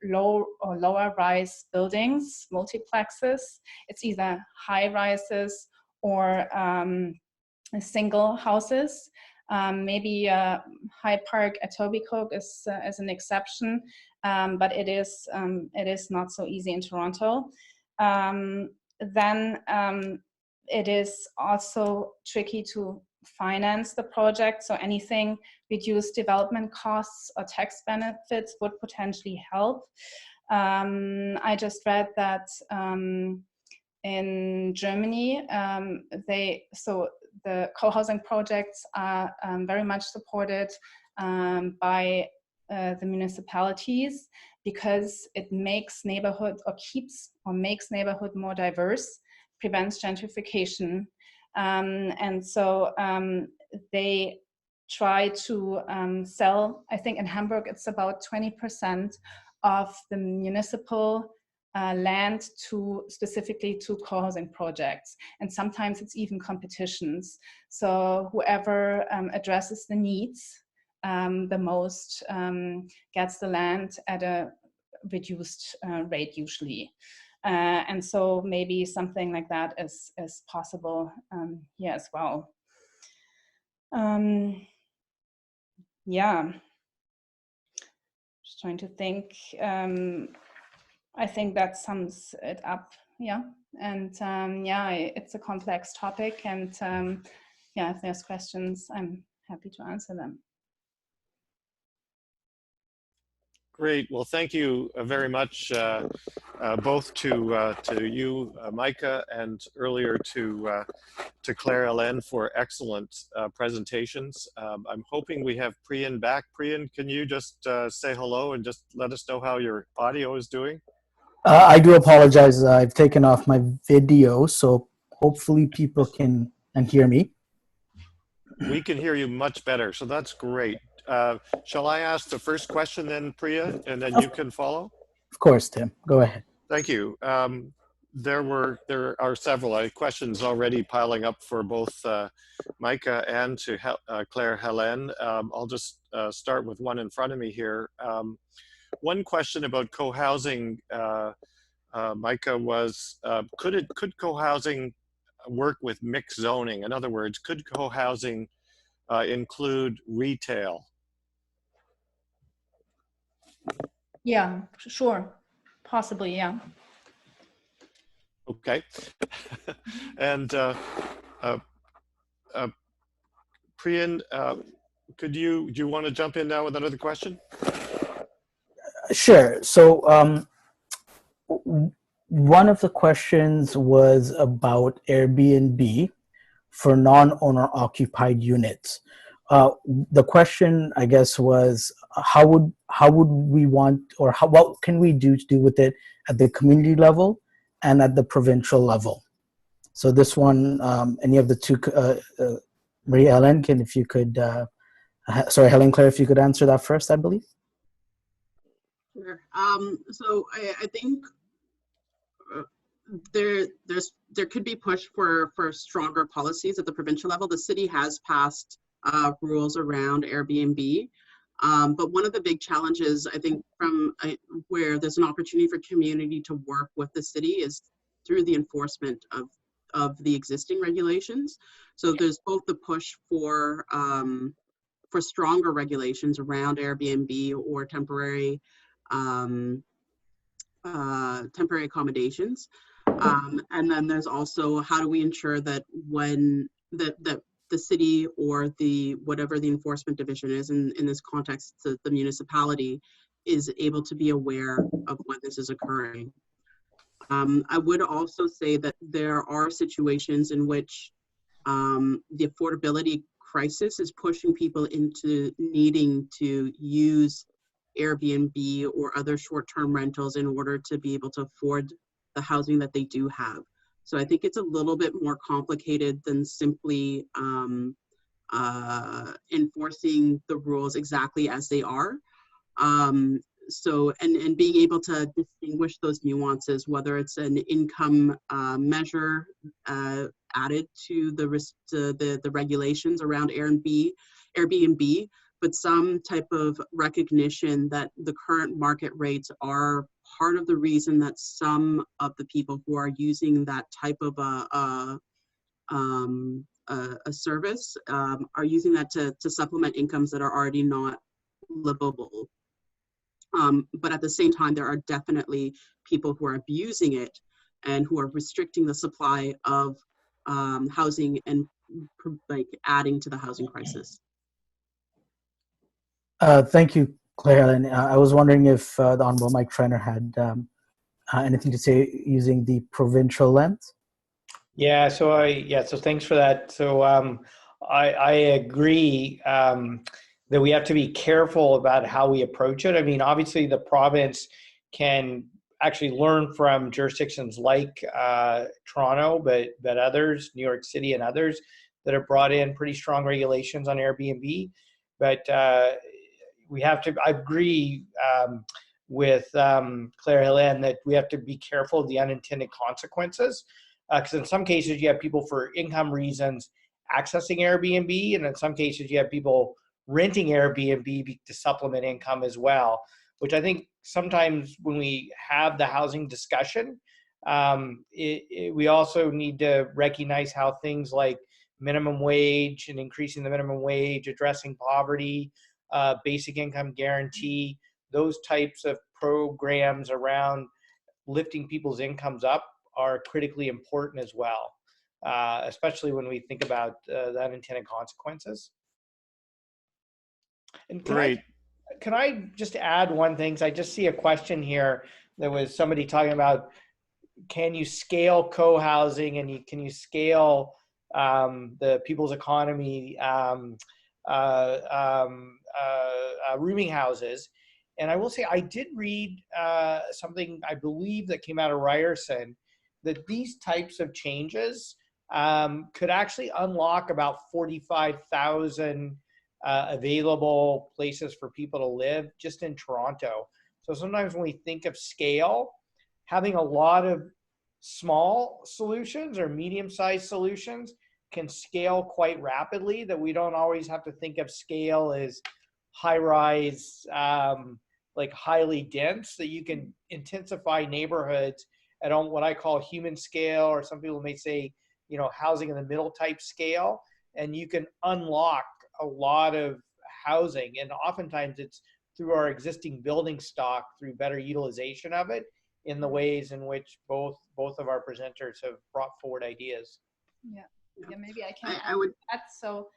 low or lower rise buildings, multiplexes. It's either high rises or single houses. Maybe Hyde Park at Etobicoke is an exception, but it is not so easy in Toronto. Then it is also tricky to finance the project, so anything reduced development costs or tax benefits would potentially help. I just read that in Germany, the co-housing projects are very much supported by the municipalities because it makes neighborhood makes neighborhood more diverse, prevents gentrification. And so they try to sell, I think in Hamburg, it's about 20% of the municipal land specifically to co-housing projects. And sometimes it's even competitions. So whoever addresses the needs the most gets the land at a reduced rate usually. And so maybe something like that is possible here as well. Yeah, just trying to think. I think that sums it up. Yeah, and yeah, it's a complex topic, and yeah, if there's questions, I'm happy to answer them. Great. Well, thank you very much, both to you, Micah, and earlier to Claire-Hélène for excellent presentations. I'm hoping we have Priyan back. Priyan, can you just say hello and just let us know how your audio is doing? I do apologize. I've taken off my video, so hopefully people can hear me. We can hear you much better, so that's great. Shall I ask the first question then, Priya, and then you can follow? Of course, Tim. Go ahead. Thank you. There are several questions already piling up for both Micah and to Claire-Hélène. I'll just start with one in front of me here. One question about co-housing, Micah, was could co-housing work with mixed zoning? In other words, could co-housing include retail? Yeah, sure, possibly, yeah. Okay. And Priyan, do you want to jump in now with another question? Sure. So one of the questions was about Airbnb for non-owner occupied units. The question, I guess, was how would we want, or what can we do to do with it at the community level and at the provincial level? So this one, any of the two, Marie-Hélène, if you could, sorry, Helen Claire, if you could answer that first, I believe. Sure. So I think there could be push for stronger policies at the provincial level. The city has passed rules around Airbnb, but one of the big challenges, I think, from where there's an opportunity for community to work with the city is through the enforcement of the existing regulations. So there's both the push for stronger regulations around Airbnb or temporary accommodations. And then there's also how do we ensure that when that the city or whatever the enforcement division is in this context, the municipality is able to be aware of when this is occurring. I would also say that there are situations in which the affordability crisis is pushing people into needing to use Airbnb or other short-term rentals in order to be able to afford the housing that they do have. So I think it's a little bit more complicated than simply enforcing the rules exactly as they are. So, and being able to distinguish those nuances, whether it's an income measure added to the regulations around Airbnb, but some type of recognition that the current market rates are part of the reason that some of the people who are using that type of a service are using that to supplement incomes that are already not livable. But at the same time, there are definitely people who are abusing it and who are restricting the supply of housing and like adding to the housing crisis. Thank you, Claire. And I was wondering if the Honorable Mike Schreiner had anything to say using the provincial lens. Yeah, so thanks for that. So I agree that we have to be careful about how we approach it. I mean, obviously the province can actually learn from jurisdictions like Toronto, but others, New York City and others, that have brought in pretty strong regulations on Airbnb. But we have to, I agree with Claire Helene that we have to be careful of the unintended consequences. Because in some cases you have people for income reasons accessing Airbnb, and in some cases you have people renting Airbnb to supplement income as well, which I think sometimes when we have the housing discussion, we also need to recognize how things like minimum wage and increasing the minimum wage, addressing poverty, basic income guarantee, those types of programs around lifting people's incomes up are critically important as well, especially when we think about the unintended consequences. And can I just add one thing? So I just see a question here. There was somebody talking about, can you scale co-housing and can you scale the people's economy rooming houses? And I will say I did read something, I believe, that came out of Ryerson, that these types of changes could actually unlock about 45,000 available places for people to live just in Toronto. So sometimes when we think of scale, having a lot of small solutions or medium-sized solutions can scale quite rapidly, that we don't always have to think of scale as high-rise, like highly dense, that you can intensify neighborhoods at what I call human scale, or some people may say, you know, housing in the middle type scale, and you can unlock a lot of housing. And oftentimes it's through our existing building stock, through better utilization of it, in the ways in which both of our presenters have brought forward ideas. Yeah, maybe I can add. So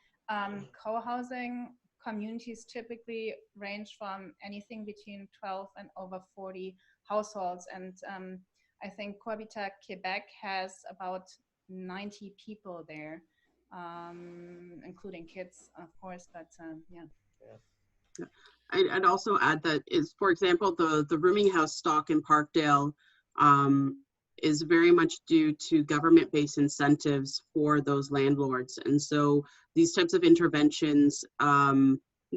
co-housing communities typically range from anything between 12 and over 40 households. And I think Cohabitat Quebec has about 90 people there, including kids, of course, but yeah. I'd also add that is, for example, the rooming house stock in Parkdale is very much due to government-based incentives for those landlords. And so these types of interventions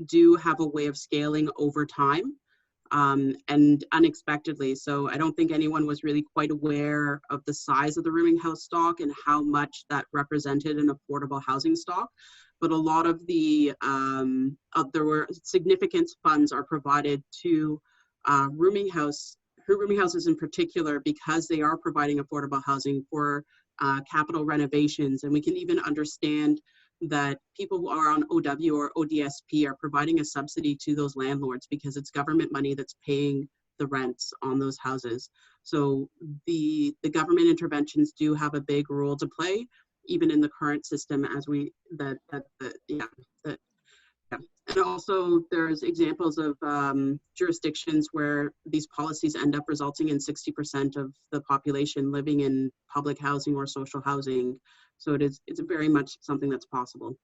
do have a way of scaling over time and unexpectedly. So I don't think anyone was really quite aware of the size of the rooming house stock and how much that represented an affordable housing stock. But a lot of there were significant funds are provided to rooming houses in particular, because they are providing affordable housing for capital renovations. And we can even understand that people who are on OW or ODSP are providing a subsidy to those landlords because it's government money that's paying the rents on those houses. So the government interventions do have a big role to play, even in the current system, as and also there's examples of jurisdictions where these policies end up resulting in 60% of the population living in public housing or social housing. So it's very much something that's possible.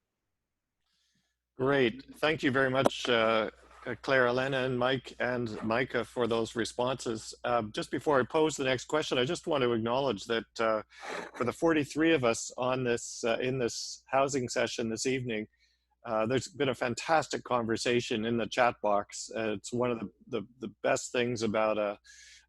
Great. Thank you very much, Claire, Elena, and Mike and Micah for those responses. Just before I pose the next question, I just want to acknowledge that for the 43 of us on this in this housing session this evening, There's been a fantastic conversation in the chat box. It's one of the best things about a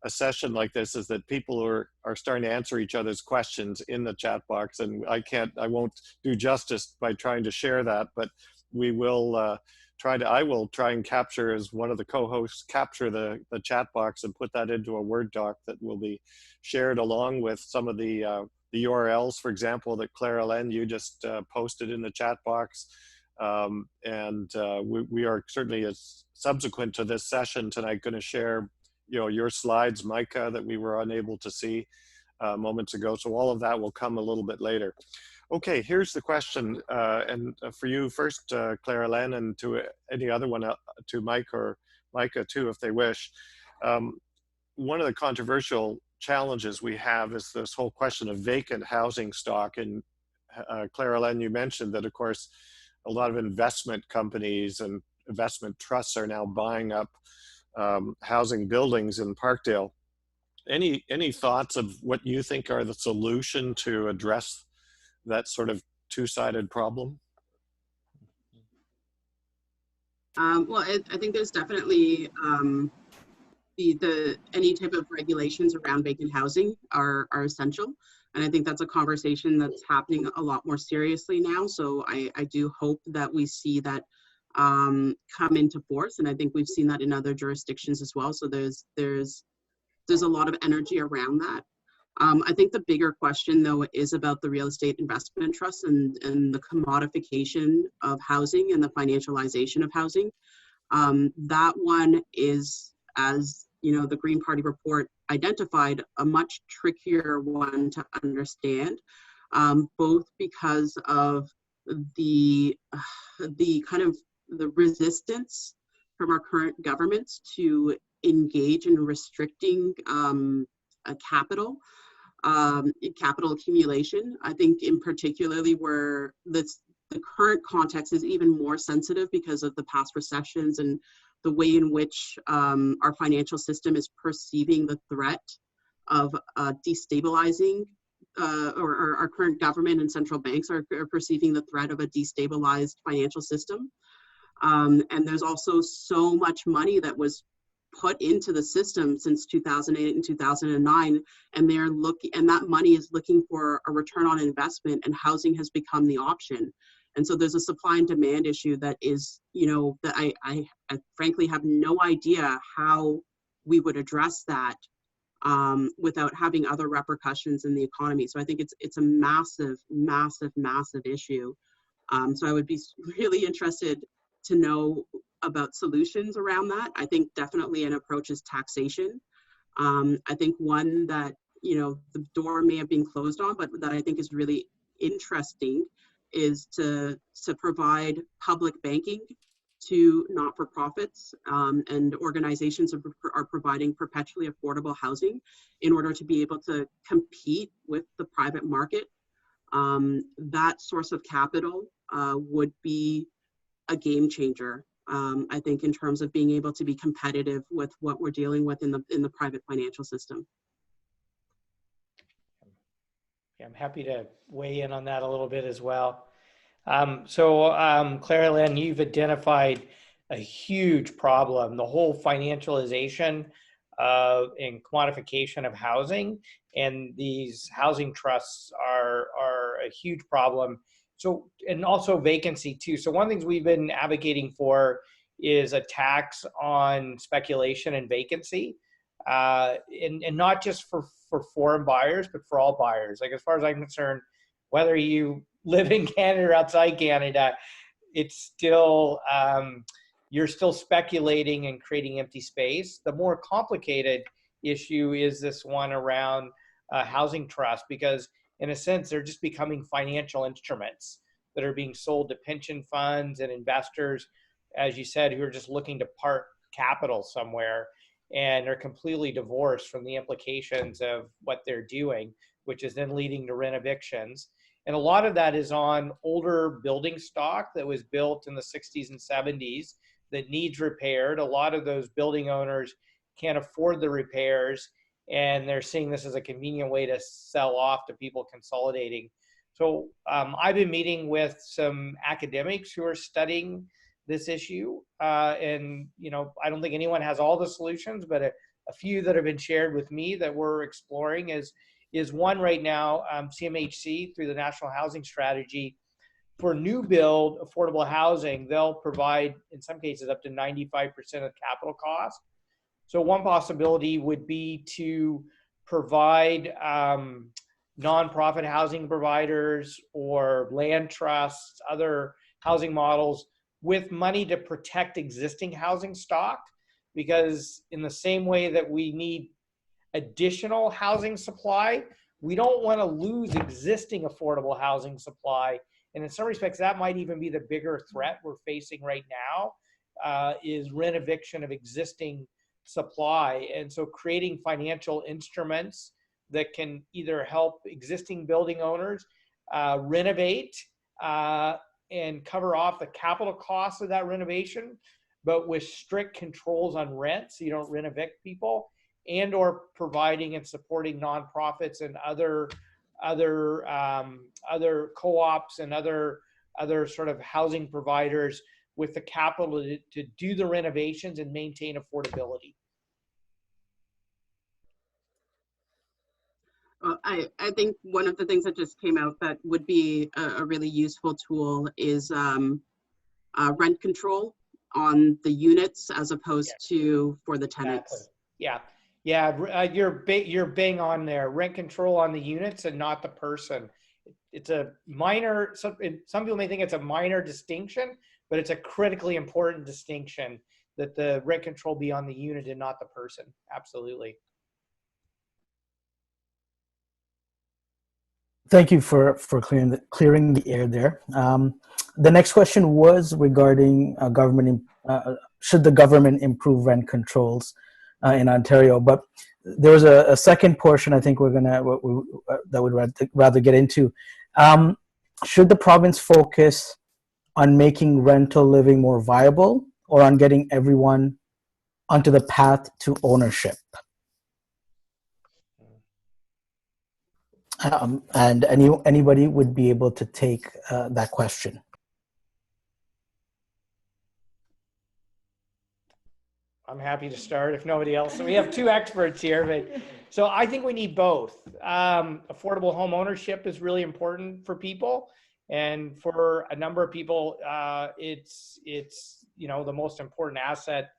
session like this is that people are starting to answer each other's questions in the chat box, and I won't do justice by trying to share that, but we will I will try and capture, as one of the co-hosts, capture the chat box and put that into a Word doc that will be shared along with some of the URLs, for example, that Claire-Hélène, you just posted in the chat box. We are certainly, as subsequent to this session tonight, going to share your slides, Micah, that we were unable to see moments ago. So all of that will come a little bit later. Okay, here's the question, and for you first, Claire-Hélène, and to any other one, to Mike or Micah too, if they wish. One of the controversial challenges we have is this whole question of vacant housing stock. And Claire-Hélène, you mentioned that, of course, a lot of investment companies and investment trusts are now buying up housing buildings in Parkdale. Any thoughts of what you think are the solution to address that sort of two-sided problem? Well, I think there's definitely any type of regulations around vacant housing are essential. And I think that's a conversation that's happening a lot more seriously now. So I do hope that we see that come into force. And I think we've seen that in other jurisdictions as well. So there's a lot of energy around that. I think the bigger question, though, is about the real estate investment trusts and the commodification of housing and the financialization of housing. That one is, as the Green Party report identified, a much trickier one to understand, both because of the kind of the resistance from our current governments to engage in restricting capital accumulation. I think in particularly where the current context is even more sensitive because of the past recessions and the way in which our financial system is perceiving the threat of destabilizing, or our current government and central banks are perceiving the threat of a destabilized financial system. And there's also so much money that was put into the system since 2008 and 2009, and that money is looking for a return on investment, and housing has become the option. And so there's a supply and demand issue that is, that I frankly have no idea how we would address that without having other repercussions in the economy. So I think it's a massive, massive, massive issue. So I would be really interested to know about solutions around that. I think definitely an approach is taxation. I think one that, the door may have been closed on, but that I think is really interesting is to provide public banking to not-for-profits and organizations are providing perpetually affordable housing in order to be able to compete with the private market. That source of capital would be a game changer, I think, in terms of being able to be competitive with what we're dealing with in the private financial system. Yeah, I'm happy to weigh in on that a little bit as well. Claire-Hélène, you've identified a huge problem, the whole financialization and commodification of housing, and these housing trusts are a huge problem. So, and also vacancy too. So one of the things we've been advocating for is a tax on speculation and vacancy, and not just for foreign buyers, but for all buyers. Like, as far as I'm concerned, whether you live in Canada or outside Canada, it's still, you're still speculating and creating empty space. The more complicated issue is this one around housing trust, because in a sense, they're just becoming financial instruments that are being sold to pension funds and investors, as you said, who are just looking to park capital somewhere, and are completely divorced from the implications of what they're doing, which is then leading to rent evictions. And a lot of that is on older building stock that was built in the 60s and 70s that needs repaired. A lot of those building owners can't afford the repairs, and they're seeing this as a convenient way to sell off to people consolidating So I've been meeting with some academics who are studying this issue, and I don't think anyone has all the solutions, but a few that have been shared with me that we're exploring is one right now. CMHC, through the National Housing Strategy, for new build affordable housing, they'll provide in some cases up to 95% of capital cost. So one possibility would be to provide nonprofit housing providers or land trusts, other housing models with money to protect existing housing stock, because in the same way that we need additional housing supply, we don't want to lose existing affordable housing supply. And in some respects, that might even be the bigger threat we're facing right now, is renoviction of existing supply. And so creating financial instruments that can either help existing building owners renovate and cover off the capital costs of that renovation, but with strict controls on rent so you don't rent-evict people, and or providing and supporting nonprofits and other co-ops and other sort of housing providers with the capital to do the renovations and maintain affordability. I think one of the things that just came out that would be a really useful tool is rent control on the units as opposed to for the tenants. Exactly. Yeah. You're bang on there. Rent control on the units and not the person. It's a minor. Some people may think it's a minor distinction, but it's a critically important distinction that the rent control be on the unit and not the person. Absolutely. Thank you for clearing the air there. The next question was regarding government. Should the government improve rent controls in Ontario? But there was a second portion I think that we'd rather get into. Should the province focus on making rental living more viable, or on getting everyone onto the path to ownership? And anybody would be able to take that question. I'm happy to start if nobody else. So we have two experts here, but so I think we need both. Affordable home ownership is really important for people, and for a number of people, it's the most important asset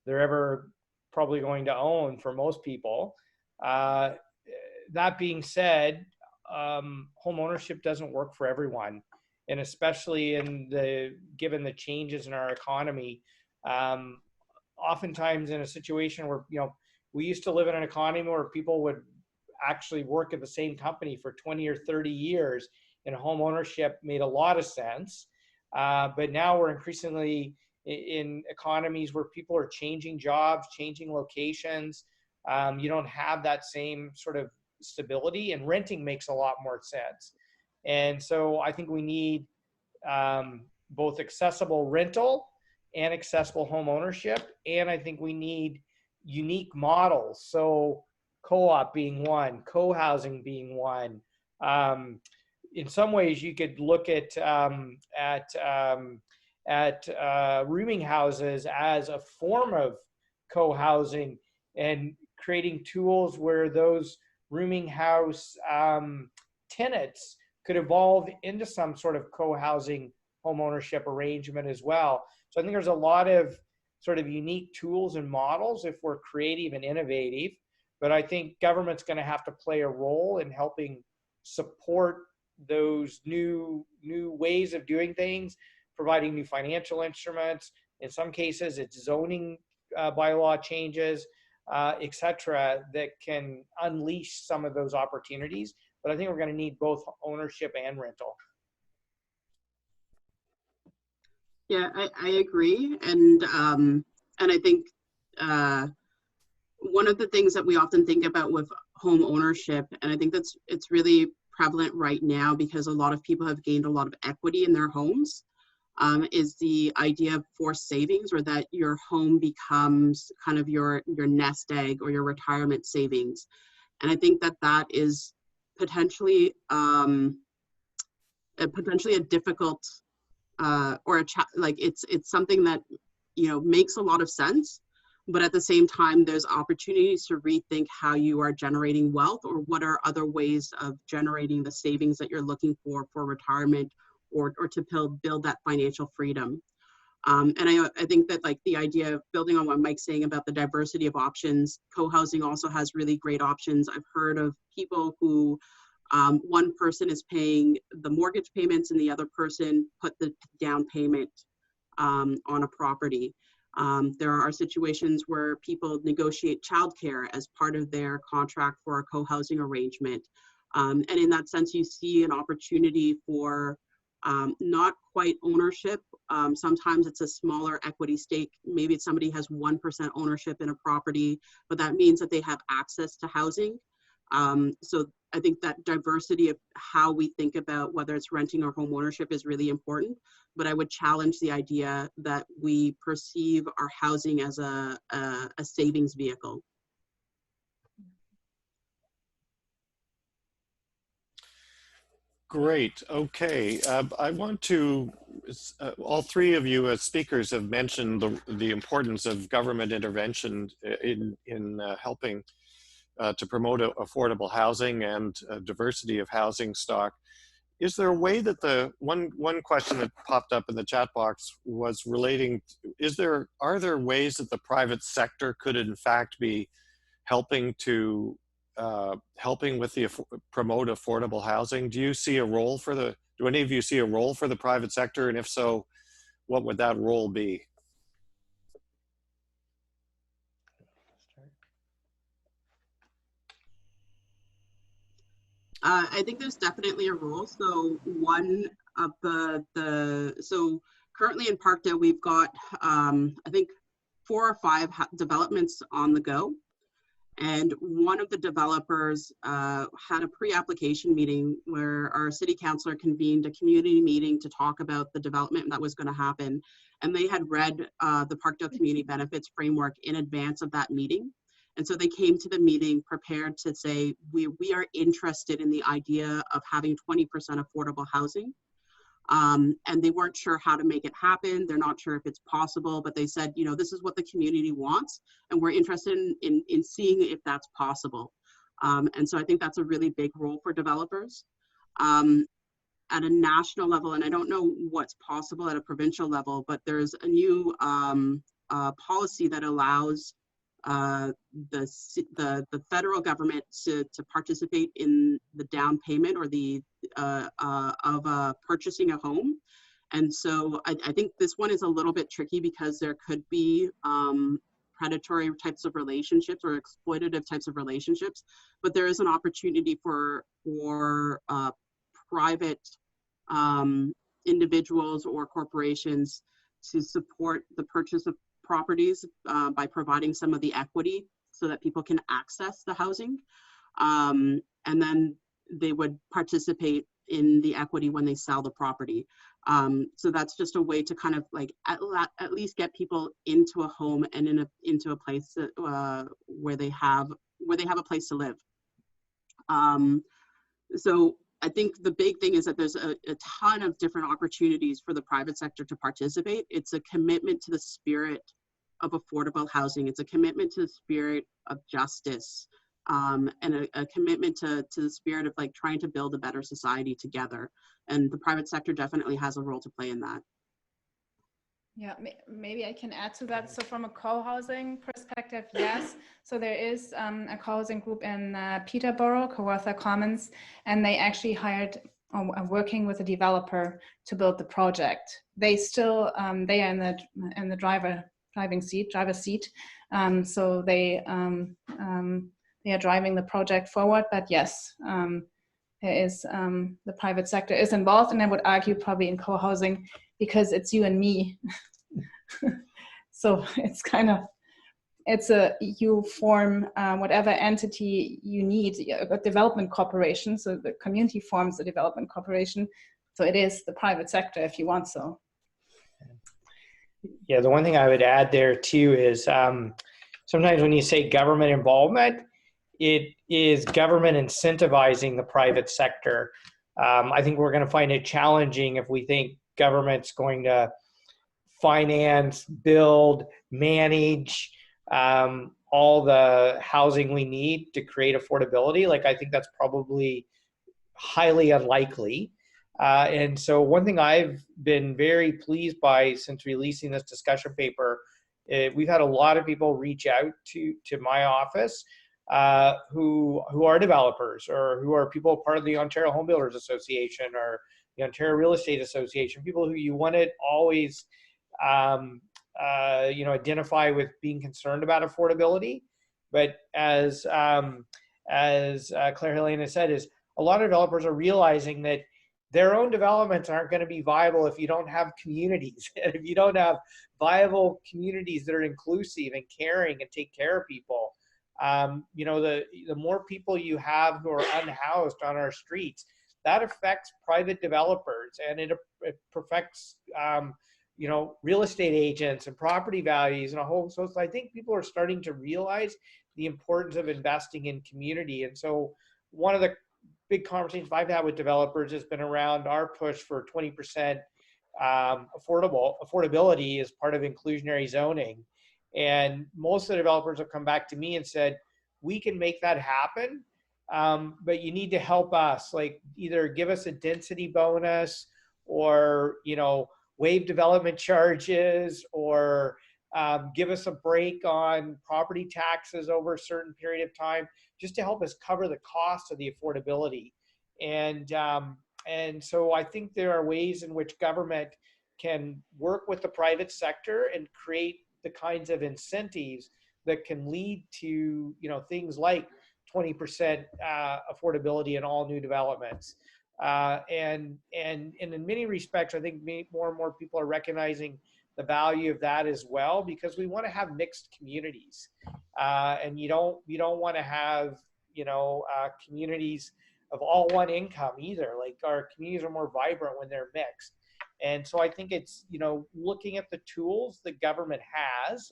they're ever probably going to own for most people. That being said, home ownership doesn't work for everyone, and especially given the changes in our economy. Oftentimes in a situation where, we used to live in an economy where people would actually work at the same company for 20 or 30 years, and home ownership made a lot of sense. But now we're increasingly in economies where people are changing jobs, changing locations. You don't have that same sort of stability, and renting makes a lot more sense. And so I think we need both accessible rental and accessible home ownership. And I think we need unique models. So co-op being one, co-housing being one. In some ways, you could look at rooming houses as a form of co-housing, and creating tools where those rooming house tenants could evolve into some sort of co-housing home ownership arrangement as well. So I think there's a lot of sort of unique tools and models if we're creative and innovative, but I think government's going to have to play a role in helping support those new ways of doing things, providing new financial instruments. In some cases, it's zoning bylaw changes, etc., that can unleash some of those opportunities. But I think we're going to need both ownership and rental. Yeah, I agree, and I think one of the things that we often think about with home ownership, and I think it's really prevalent right now because a lot of people have gained a lot of equity in their homes, is the idea of forced savings, or that your home becomes kind of your nest egg or your retirement savings. And I think that is potentially potentially a difficult or like it's something that, you know, makes a lot of sense, but at the same time, there's opportunities to rethink how you are generating wealth, or what are other ways of generating the savings that you're looking for retirement, or to build that financial freedom. And I think that, like, the idea of building on what Mike's saying about the diversity of options, co-housing also has really great options. I've heard of people who one person is paying the mortgage payments and the other person put the down payment on a property. There are situations where people negotiate childcare as part of their contract for a co-housing arrangement. And in that sense, you see an opportunity for not quite ownership. Sometimes it's a smaller equity stake. Maybe somebody has 1% ownership in a property, but that means that they have access to housing. So I think that diversity of how we think about whether it's renting or home ownership is really important, but I would challenge the idea that we perceive our housing as a savings vehicle. Great. Okay. I want to, all three of you as speakers have mentioned the importance of government intervention in helping to promote affordable housing and diversity of housing stock. Is there a way that one question that popped up in the chat box was relating, are there ways that the private sector could in fact be helping to promote affordable housing? Do you see a role for do any of you see a role for the private sector? And if so, what would that role be? I think there's definitely a role. So one of so currently in Parkdale, we've got, I think 4 or 5 developments on the go. And one of the developers had a pre-application meeting where our city councilor convened a community meeting to talk about the development that was going to happen. And they had read the Parkdale Community Benefits Framework in advance of that meeting. And so they came to the meeting prepared to say, we are interested in the idea of having 20% affordable housing. And they weren't sure how to make it happen. They're not sure if it's possible, but they said, you know, this is what the community wants, and we're interested in seeing if that's possible. And so I think that's a really big role for developers. At a national level, and I don't know what's possible at a provincial level, but there's a new policy that allows the federal government to participate in the down payment or the of purchasing a home. And so I think this one is a little bit tricky because there could be predatory types of relationships or exploitative types of relationships, but there is an opportunity for private individuals or corporations to support the purchase of properties by providing some of the equity so that people can access the housing. And then they would participate in the equity when they sell the property. So that's just a way to kind of like at least get people into a home and into a place that, where they have a place to live. So I think the big thing is that there's a ton of different opportunities for the private sector to participate. It's a commitment to the spirit of affordable housing. It's a commitment to the spirit of justice, and a commitment to the spirit of like trying to build a better society together. And the private sector definitely has a role to play in that. Yeah, maybe I can add to that. So from a co-housing perspective, yes. So there is a co-housing group in Peterborough, Kawartha Commons, and they actually hired, working with a developer to build the project. They still, they are in the driver's seat. So they are driving the project forward. But yes, there is the private sector is involved, and I would argue probably in co-housing because it's you and me. So it's kind of, you form whatever entity you need, a development corporation. So the community forms a development corporation. So it is the private sector if you want so. Yeah, the one thing I would add there too is sometimes when you say government involvement, it is government incentivizing the private sector I think we're going to find it challenging if we think government's going to finance, build, manage all the housing we need to create affordability. Like, I think that's probably highly unlikely. And so one thing I've been very pleased by since releasing this discussion paper, we've had a lot of people reach out to my office who are developers, or who are people part of the Ontario Home Builders Association or the Ontario Real Estate Association, people who you want to always identify with being concerned about affordability. But as Claire Helena said, is a lot of developers are realizing that their own developments aren't going to be viable if you don't have communities. If you don't have viable communities that are inclusive and caring and take care of people, the more people you have who are unhoused on our streets, that affects private developers, and it affects real estate agents and property values and a whole. So I think people are starting to realize the importance of investing in community. And so one of the big conversations I've had with developers has been around our push for 20% affordability as part of inclusionary zoning. And most of the developers have come back to me and said, we can make that happen, but you need to help us, like either give us a density bonus, or waive development charges, or give us a break on property taxes over a certain period of time, just to help us cover the cost of the affordability. And so I think there are ways in which government can work with the private sector and create the kinds of incentives that can lead to things like 20% affordability in all new developments. And in many respects, I think more and more people are recognizing the value of that as well, because we want to have mixed communities, and you don't want to have communities of all one income either. Like, our communities are more vibrant when they're mixed. And so I think it's looking at the tools the government has,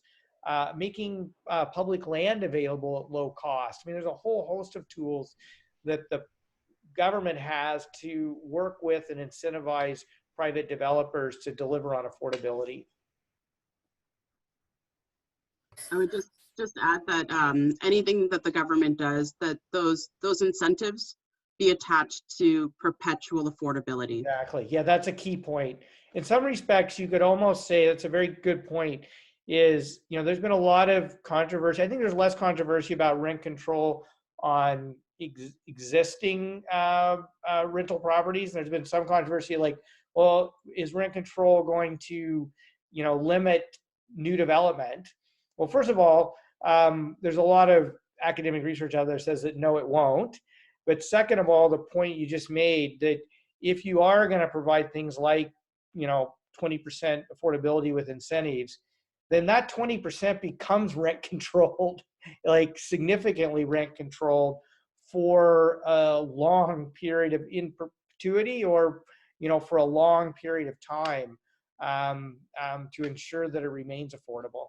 making public land available at low cost. I mean, there's a whole host of tools that the government has to work with and incentivize private developers to deliver on affordability. I would just add that anything that the government does, that those incentives be attached to perpetual affordability. Exactly. Yeah, that's a key point. In some respects, you could almost say that's a very good point. Is there's been a lot of controversy. I think there's less controversy about rent control on existing rental properties. There's been some controversy like, well, is rent control going to limit new development? Well, first of all, there's a lot of academic research out there that says that no, it won't. But second of all, the point you just made, that if you are going to provide things like 20% affordability with incentives, then that 20% becomes rent controlled, like significantly rent controlled for a long period of in perpetuity, or for a long period of time, to ensure that it remains affordable.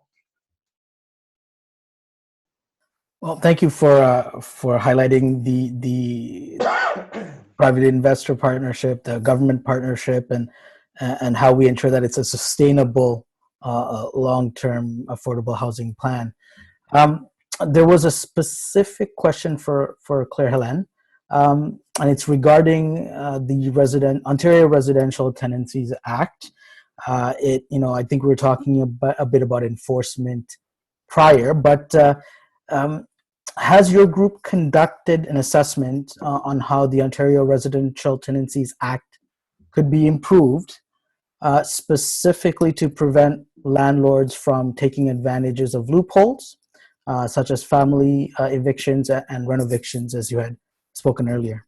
Well, thank you for highlighting the private investor partnership, the government partnership, and how we ensure that it's a sustainable, long-term affordable housing plan. There was a specific question for Claire Helene, and it's regarding the Ontario Residential Tenancies Act. I think we were talking a bit about enforcement prior, but has your group conducted an assessment on how the Ontario Residential Tenancies Act could be improved, specifically to prevent landlords from taking advantages of loopholes, such as family evictions and renovictions, as you had spoken earlier?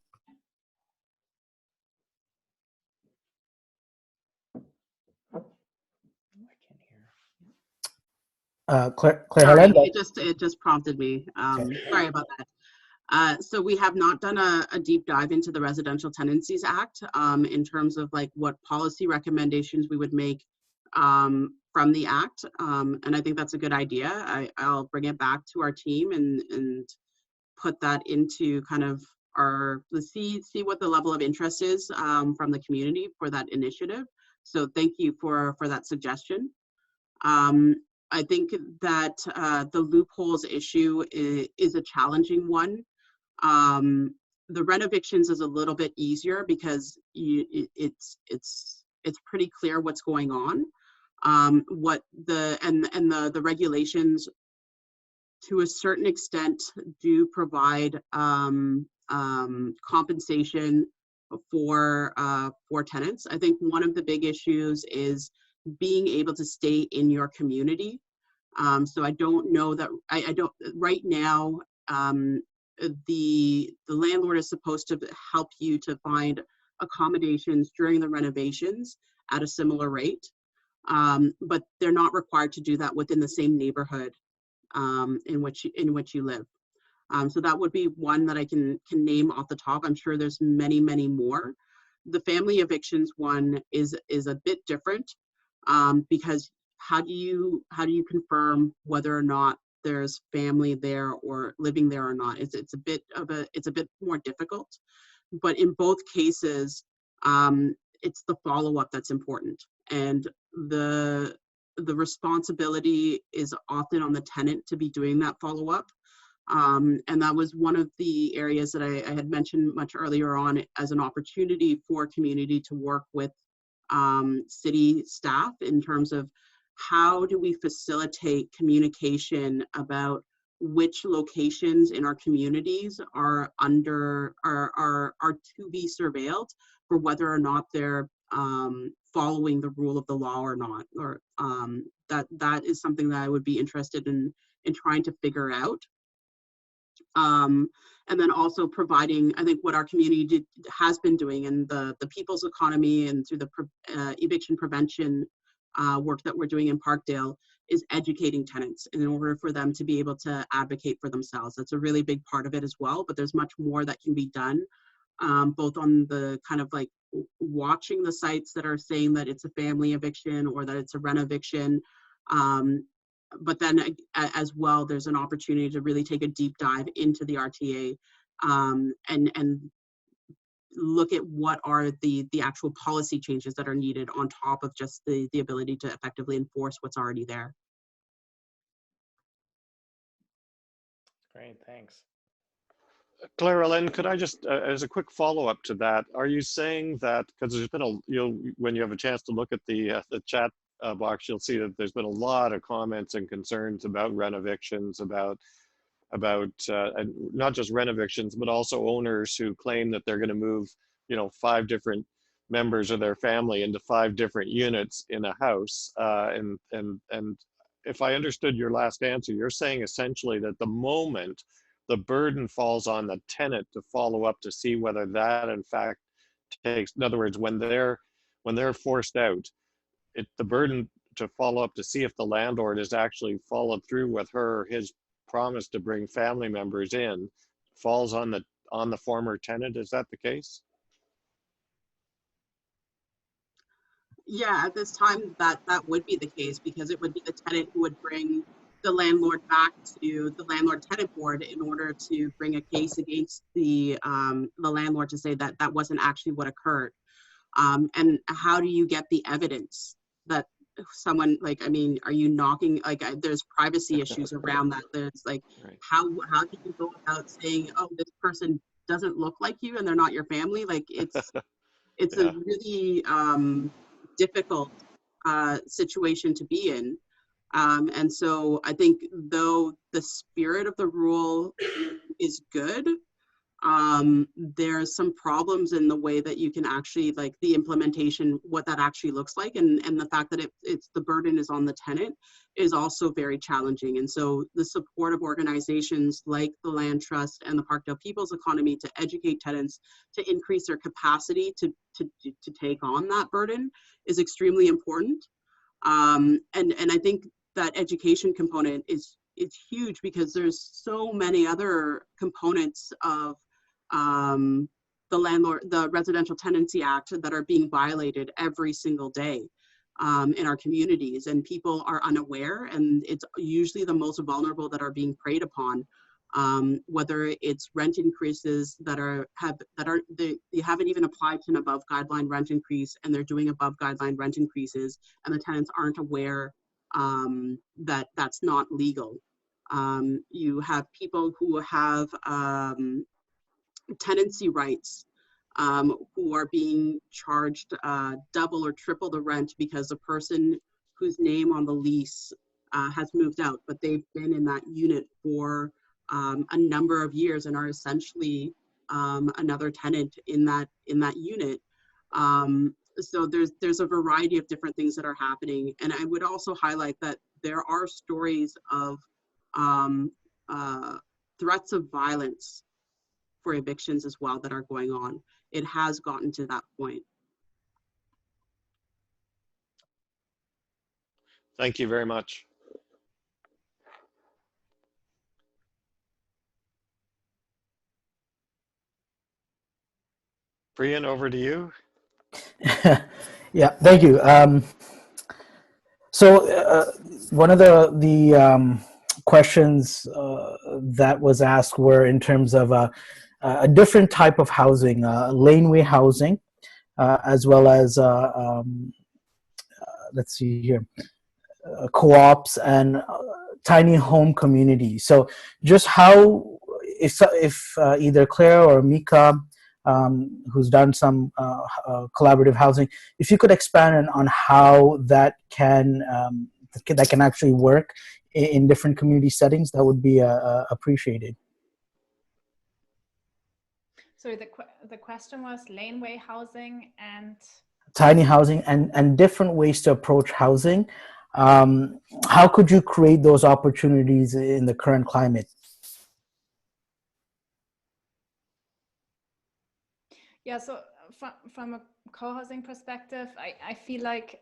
Claire Sorry, Helene? it just prompted me. Sorry about that. So we have not done a deep dive into the Residential Tenancies Act in terms of like what policy recommendations we would make from the Act. And I think that's a good idea. I'll bring it back to our team and put that into kind of see what the level of interest is from the community for that initiative. So thank you for that suggestion. I think that the loopholes issue is a challenging one. The renovictions is a little bit easier because it's pretty clear what's going on. What the regulations to a certain extent do provide compensation for tenants. I think one of the big issues is being able to stay in your community. So I don't know that I don't right now. The landlord is supposed to help you to find accommodations during the renovations at a similar rate, but they're not required to do that within the same neighborhood in which you live. So that would be one that I can name off the top. I'm sure there's many more. The family evictions one is a bit different because how do you confirm whether or not there's family there or living there or not? It's a bit more difficult. But in both cases, it's the follow-up that's important, and the responsibility is often on the tenant to be doing that follow-up. And that was one of the areas that I had mentioned much earlier on as an opportunity for community to work with city staff in terms of how do we facilitate communication about which locations in our communities are to be surveilled for whether or not they're following the rule of the law or not, or that is something that I would be interested in trying to figure out. And then also providing, I think what our community has been doing in the people's economy and through the eviction prevention work that we're doing in Parkdale is educating tenants in order for them to be able to advocate for themselves. That's a really big part of it as well, but there's much more that can be done, both on the kind of like watching the sites that are saying that it's a family eviction or that it's a rent eviction. But then as well, there's an opportunity to really take a deep dive into the RTA and look at what are the actual policy changes that are needed on top of just the ability to effectively enforce what's already there. Great, thanks. Claire-Hélène, could I just, as a quick follow-up to that, are you saying that, because there's been when you have a chance to look at the chat box, you'll see that there's been a lot of comments and concerns about rent evictions, about not just rent evictions, but also owners who claim that they're going to move, 5 different members of their family into 5 different units in a house. And if I understood your last answer, you're saying essentially that the moment the burden falls on the tenant to follow up to see whether that in fact takes, in other words, when they're forced out, the burden to follow up to see if the landlord has actually followed through with her or his promise to bring family members in falls on the former tenant. Is that the case? Yeah, at this time that would be the case, because it would be the tenant who would bring the landlord back to the landlord tenant board in order to bring a case against the landlord to say that that wasn't actually what occurred. And how do you get the evidence that someone, like, I mean, are you knocking, like, there's privacy issues around that. There's like, right. How do you go about saying, oh, this person doesn't look like you and they're not your family? Like, it's yeah. A really difficult situation to be in. And so I think though the spirit of the rule is good, there's some problems in the way that you can actually, like, the implementation, what that actually looks like, and the fact that it's the burden is on the tenant is also very challenging. And so the support of organizations like the Land Trust and the Parkdale People's Economy to educate tenants to increase their capacity to take on that burden is extremely important. And I think that education component is huge, because there's so many other components of the Residential Tenancy Act that are being violated every single day in our communities, and people are unaware, and it's usually the most vulnerable that are being preyed upon. whether it's rent increases that they haven't even applied to an above guideline rent increase, and they're doing above guideline rent increases, and the tenants aren't aware that that's not legal. You have people who have tenancy rights who are being charged double or triple the rent because the person whose name on the lease has moved out, but they've been in that unit for a number of years and are essentially another tenant in that unit. So there's a variety of different things that are happening, and I would also highlight that there are stories of threats of violence for evictions as well that are going on. It has gotten to that point. Thank you very much. Brian, over to you. Yeah, thank you. So one of the questions that was asked were in terms of a different type of housing, laneway housing, as well as let's see here, co-ops and tiny home communities. So just how, if either Claire or Mika, who's done some collaborative housing, if you could expand on how that can actually work in different community settings, that would be appreciated. So the question was laneway housing and tiny housing and different ways to approach housing. How could you create those opportunities in the current climate? Yeah, so from a co-housing perspective, I feel like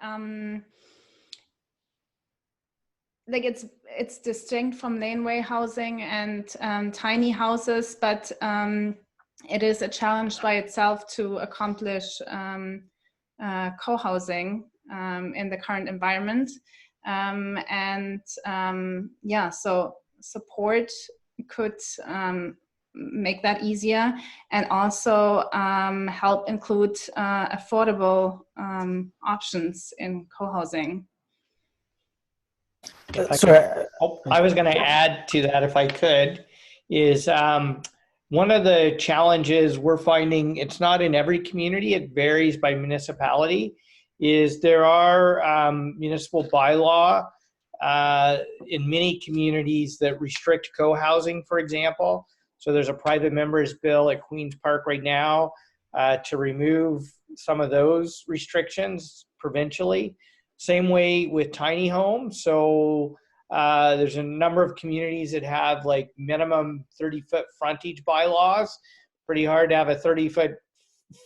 it's distinct from laneway housing and tiny houses, but it is a challenge by itself to accomplish co-housing in the current environment. Yeah, so support could make that easier, and also help include affordable options in co-housing. I was going to add to that, if I could, is one of the challenges we're finding, it's not in every community, it varies by municipality, is there are municipal bylaw in many communities that restrict co-housing, for example. So there's a private member's bill at Queen's Park right now to remove some of those restrictions provincially. Same way with tiny homes. So there's a number of communities that have like minimum 30-foot frontage bylaws. Pretty hard to have a 30-foot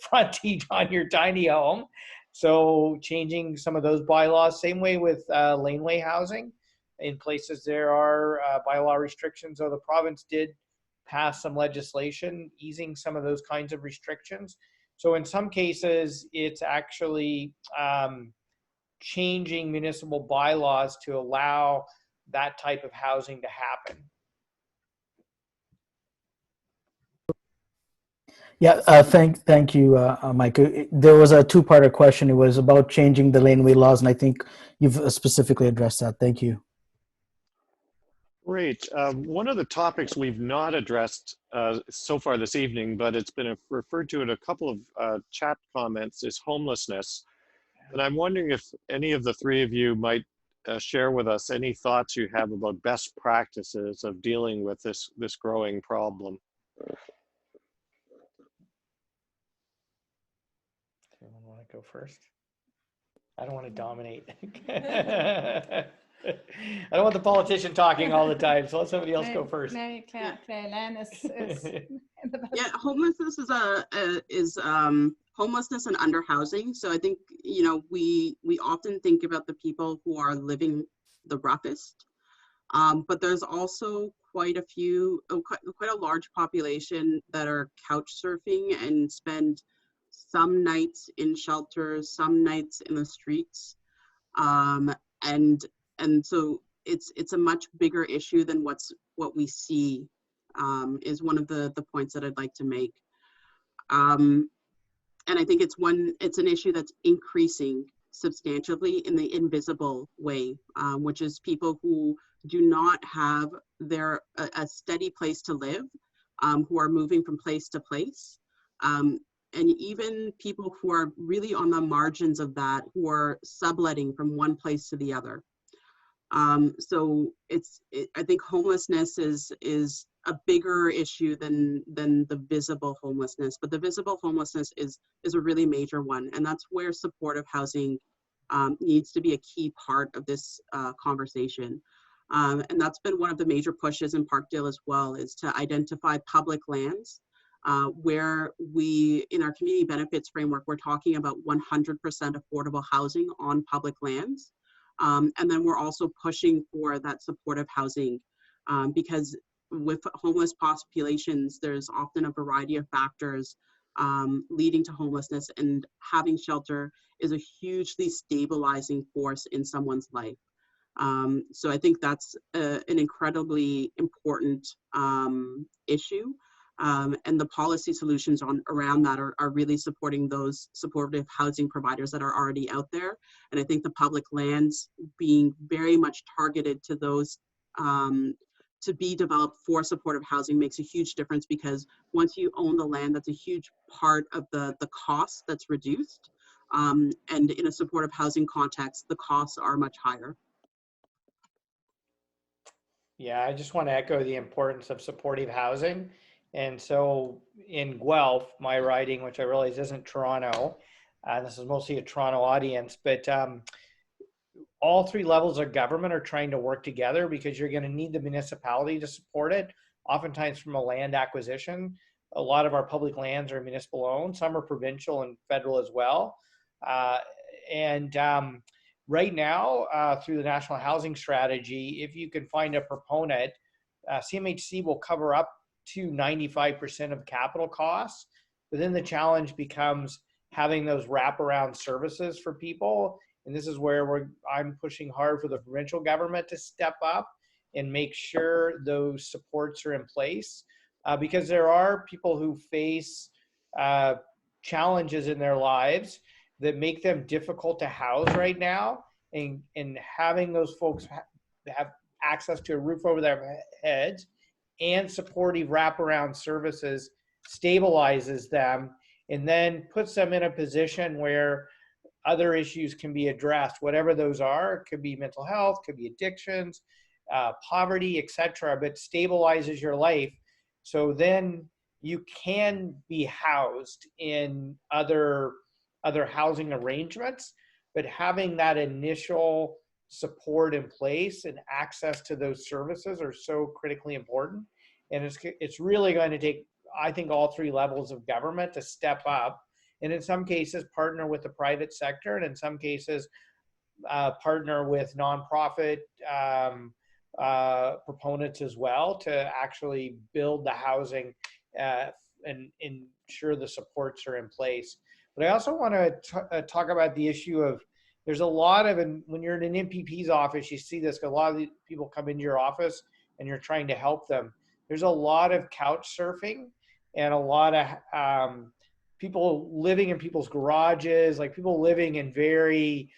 frontage on your tiny home. So changing some of those bylaws. Same way with laneway housing. In places there are bylaw restrictions, so the province did pass some legislation easing some of those kinds of restrictions. So in some cases, it's actually changing municipal bylaws to allow that type of housing to happen. Yeah, thank you, Mike. There was a two-parter question. It was about changing the laneway laws, and I think you've specifically addressed that. Thank you. Great. One of the topics we've not addressed so far this evening, but it's been referred to in a couple of chat comments, is homelessness. And I'm wondering if any of the three of you might share with us any thoughts you have about best practices of dealing with this growing problem. Anyone want to go first? I don't want to dominate. I don't want the politician talking all the time, so let somebody else go first. Mary Claire Lynn is Yeah, homelessness is homelessness and underhousing. So I think, you know, we often think about the people who are living the roughest, but there's also quite a large population that are couch surfing and spend some nights in shelters, some nights in the streets, and so it's a much bigger issue than what we see is one of the points that I'd like to make. And I think it's an issue that's increasing substantially in the invisible way, which is people who do not have a steady place to live, who are moving from place to place. And even people who are really on the margins of that, who are subletting from one place to the other. So I think homelessness is a bigger issue than the visible homelessness, but the visible homelessness is a really major one, and that's where supportive housing needs to be a key part of this conversation. And that's been one of the major pushes in Parkdale as well, is to identify public lands where in our community benefits framework, we're talking about 100% affordable housing on public lands. And then we're also pushing for that supportive housing because with homeless populations, there's often a variety of factors leading to homelessness, and having shelter is a hugely stabilizing force in someone's life. So I think that's an incredibly important issue. And the policy solutions around that are really supporting those supportive housing providers that are already out there. And I think the public lands being very much targeted to those to be developed for supportive housing makes a huge difference, because once you own the land, that's a huge part of the cost that's reduced. And in a supportive housing context, the costs are much higher. Yeah, I just want to echo the importance of supportive housing. And so in Guelph, my riding, which I realize isn't Toronto, this is mostly a Toronto audience, but all three levels of government are trying to work together, because you're going to need the municipality to support it, oftentimes from a land acquisition. A lot of our public lands are municipal owned, some are provincial and federal as well. Right now, through the National Housing Strategy, if you can find a proponent, CMHC will cover up to 95% of capital costs. But then the challenge becomes having those wraparound services for people. And this is where I'm pushing hard for the provincial government to step up and make sure those supports are in place. Because there are people who face challenges in their lives that make them difficult to house right now, and having those folks have access to a roof over their heads and supportive wraparound services stabilizes them, and then puts them in a position where other issues can be addressed, whatever those are. It could be mental health, could be addictions, poverty, etc., but stabilizes your life. So then you can be housed in other housing arrangements, but having that initial support in place and access to those services are so critically important. And it's really going to take, I think, all three levels of government to step up, and in some cases partner with the private sector, and in some cases partner with nonprofit proponents as well, to actually build the housing and ensure the supports are in place. But I also want to talk about the issue of, there's a lot of, and when you're in an MPP's office, you see this, a lot of the people come into your office and you're trying to help them. There's a lot of couch surfing and a lot of people living in people's garages, like people living in very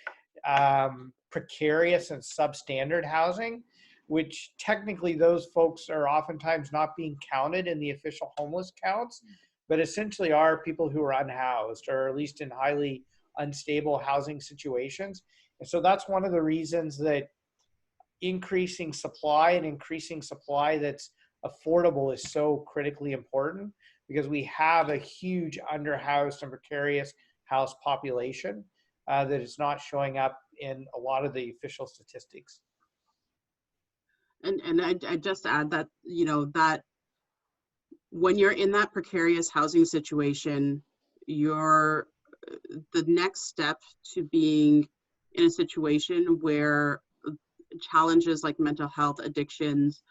precarious and substandard housing, which technically those folks are oftentimes not being counted in the official homeless counts, but essentially are people who are unhoused, or at least in highly unstable housing situations. And so that's one of the reasons that increasing supply that's affordable is so critically important, because we have a huge underhoused and precarious house population that is not showing up in a lot of the official statistics. And I just add that, you know, that when you're in that precarious housing situation, you're the next step to being in a situation where challenges like mental health, addictions,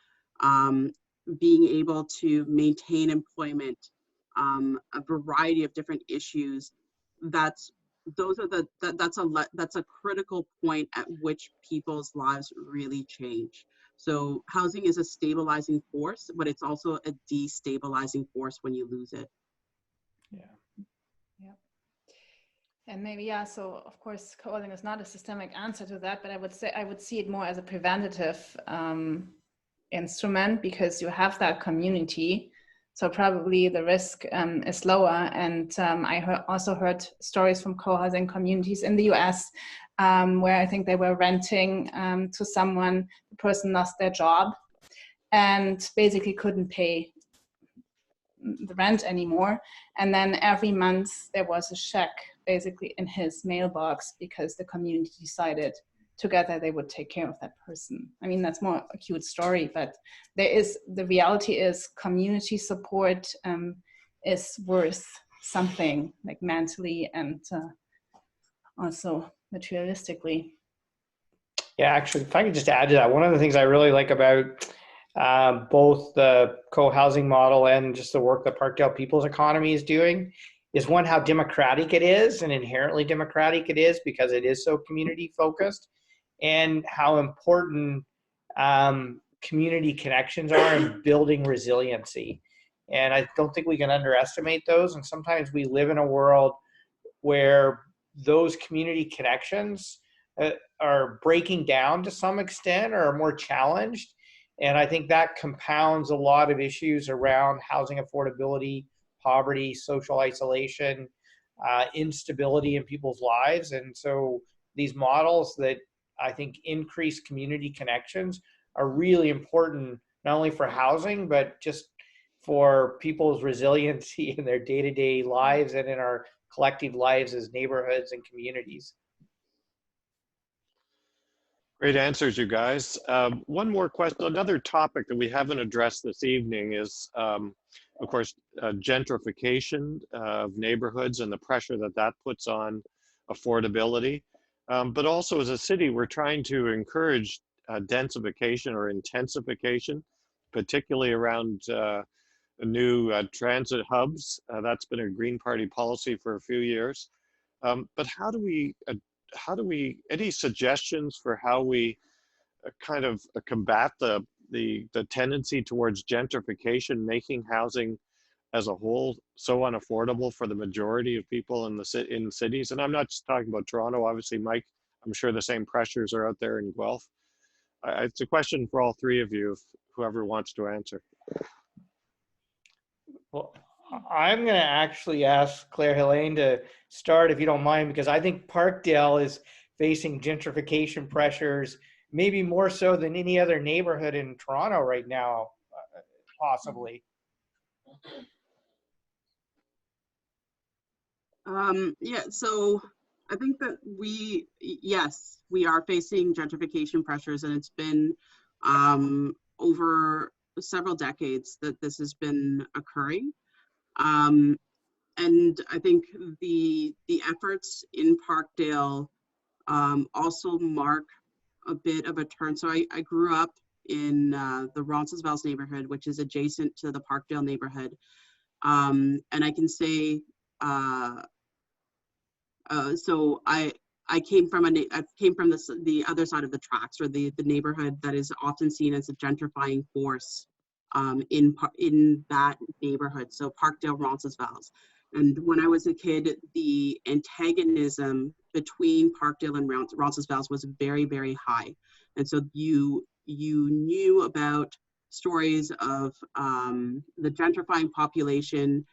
being able to maintain employment, a variety of different issues, that's a critical point at which people's lives really change. So housing is a stabilizing force, but it's also a destabilizing force when you lose it. Yeah. Yeah. And maybe, yeah, so of course, co-housing is not a systemic answer to that, but I would say I would see it more as a preventative instrument, because you have that community. So probably the risk is lower. And I also heard stories from co-housing communities in the US where I think they were renting to someone, the person lost their job and basically couldn't pay the rent anymore. And then every month there was a check basically in his mailbox because the community decided together they would take care of that person. I mean, that's more a cute story, but the reality is community support is worth something, like mentally and also materialistically. Yeah, actually, if I could just add to that, one of the things I really like about both the co-housing model and just the work that Parkdale People's Economy is doing is, one, how democratic it is, and inherently democratic it is because it is so community focused, and how important community connections are in building resiliency. And I don't think we can underestimate those. And sometimes we live in a world where those community connections are breaking down to some extent or are more challenged. And I think that compounds a lot of issues around housing affordability, poverty, social isolation, instability in people's lives. And so these models that I think increase community connections are really important, not only for housing, but just for people's resiliency in their day-to-day lives and in our collective lives as neighborhoods and communities. Great answers, you guys. One more question. Another topic that we haven't addressed this evening is, of course, gentrification of neighborhoods and the pressure that that puts on affordability. But also as a city, we're trying to encourage densification or intensification, particularly around new transit hubs. That's been a Green Party policy for a few years. But how do we, any suggestions for how we kind of combat the tendency towards gentrification, making housing as a whole so unaffordable for the majority of people in cities? And I'm not just talking about Toronto, obviously, Mike, I'm sure the same pressures are out there in Guelph. It's a question for all three of you, if whoever wants to answer. Well, I'm going to actually ask Claire Helene to start, if you don't mind, because I think Parkdale is facing gentrification pressures, maybe more so than any other neighborhood in Toronto right now, possibly. Yeah, so I think that yes, we are facing gentrification pressures, and it's been over several decades that this has been occurring. And I think the efforts in Parkdale also mark a bit of a turn. So I grew up in the Roncesvalles neighborhood, which is adjacent to the Parkdale neighborhood. And I can say, so I came from the other side of the tracks, or the neighborhood that is often seen as a gentrifying force in that neighborhood. So Parkdale, Roncesvalles. And when I was a kid, the antagonism between Parkdale and Roncesvalles was very, very high. And so you knew about stories of the gentrifying population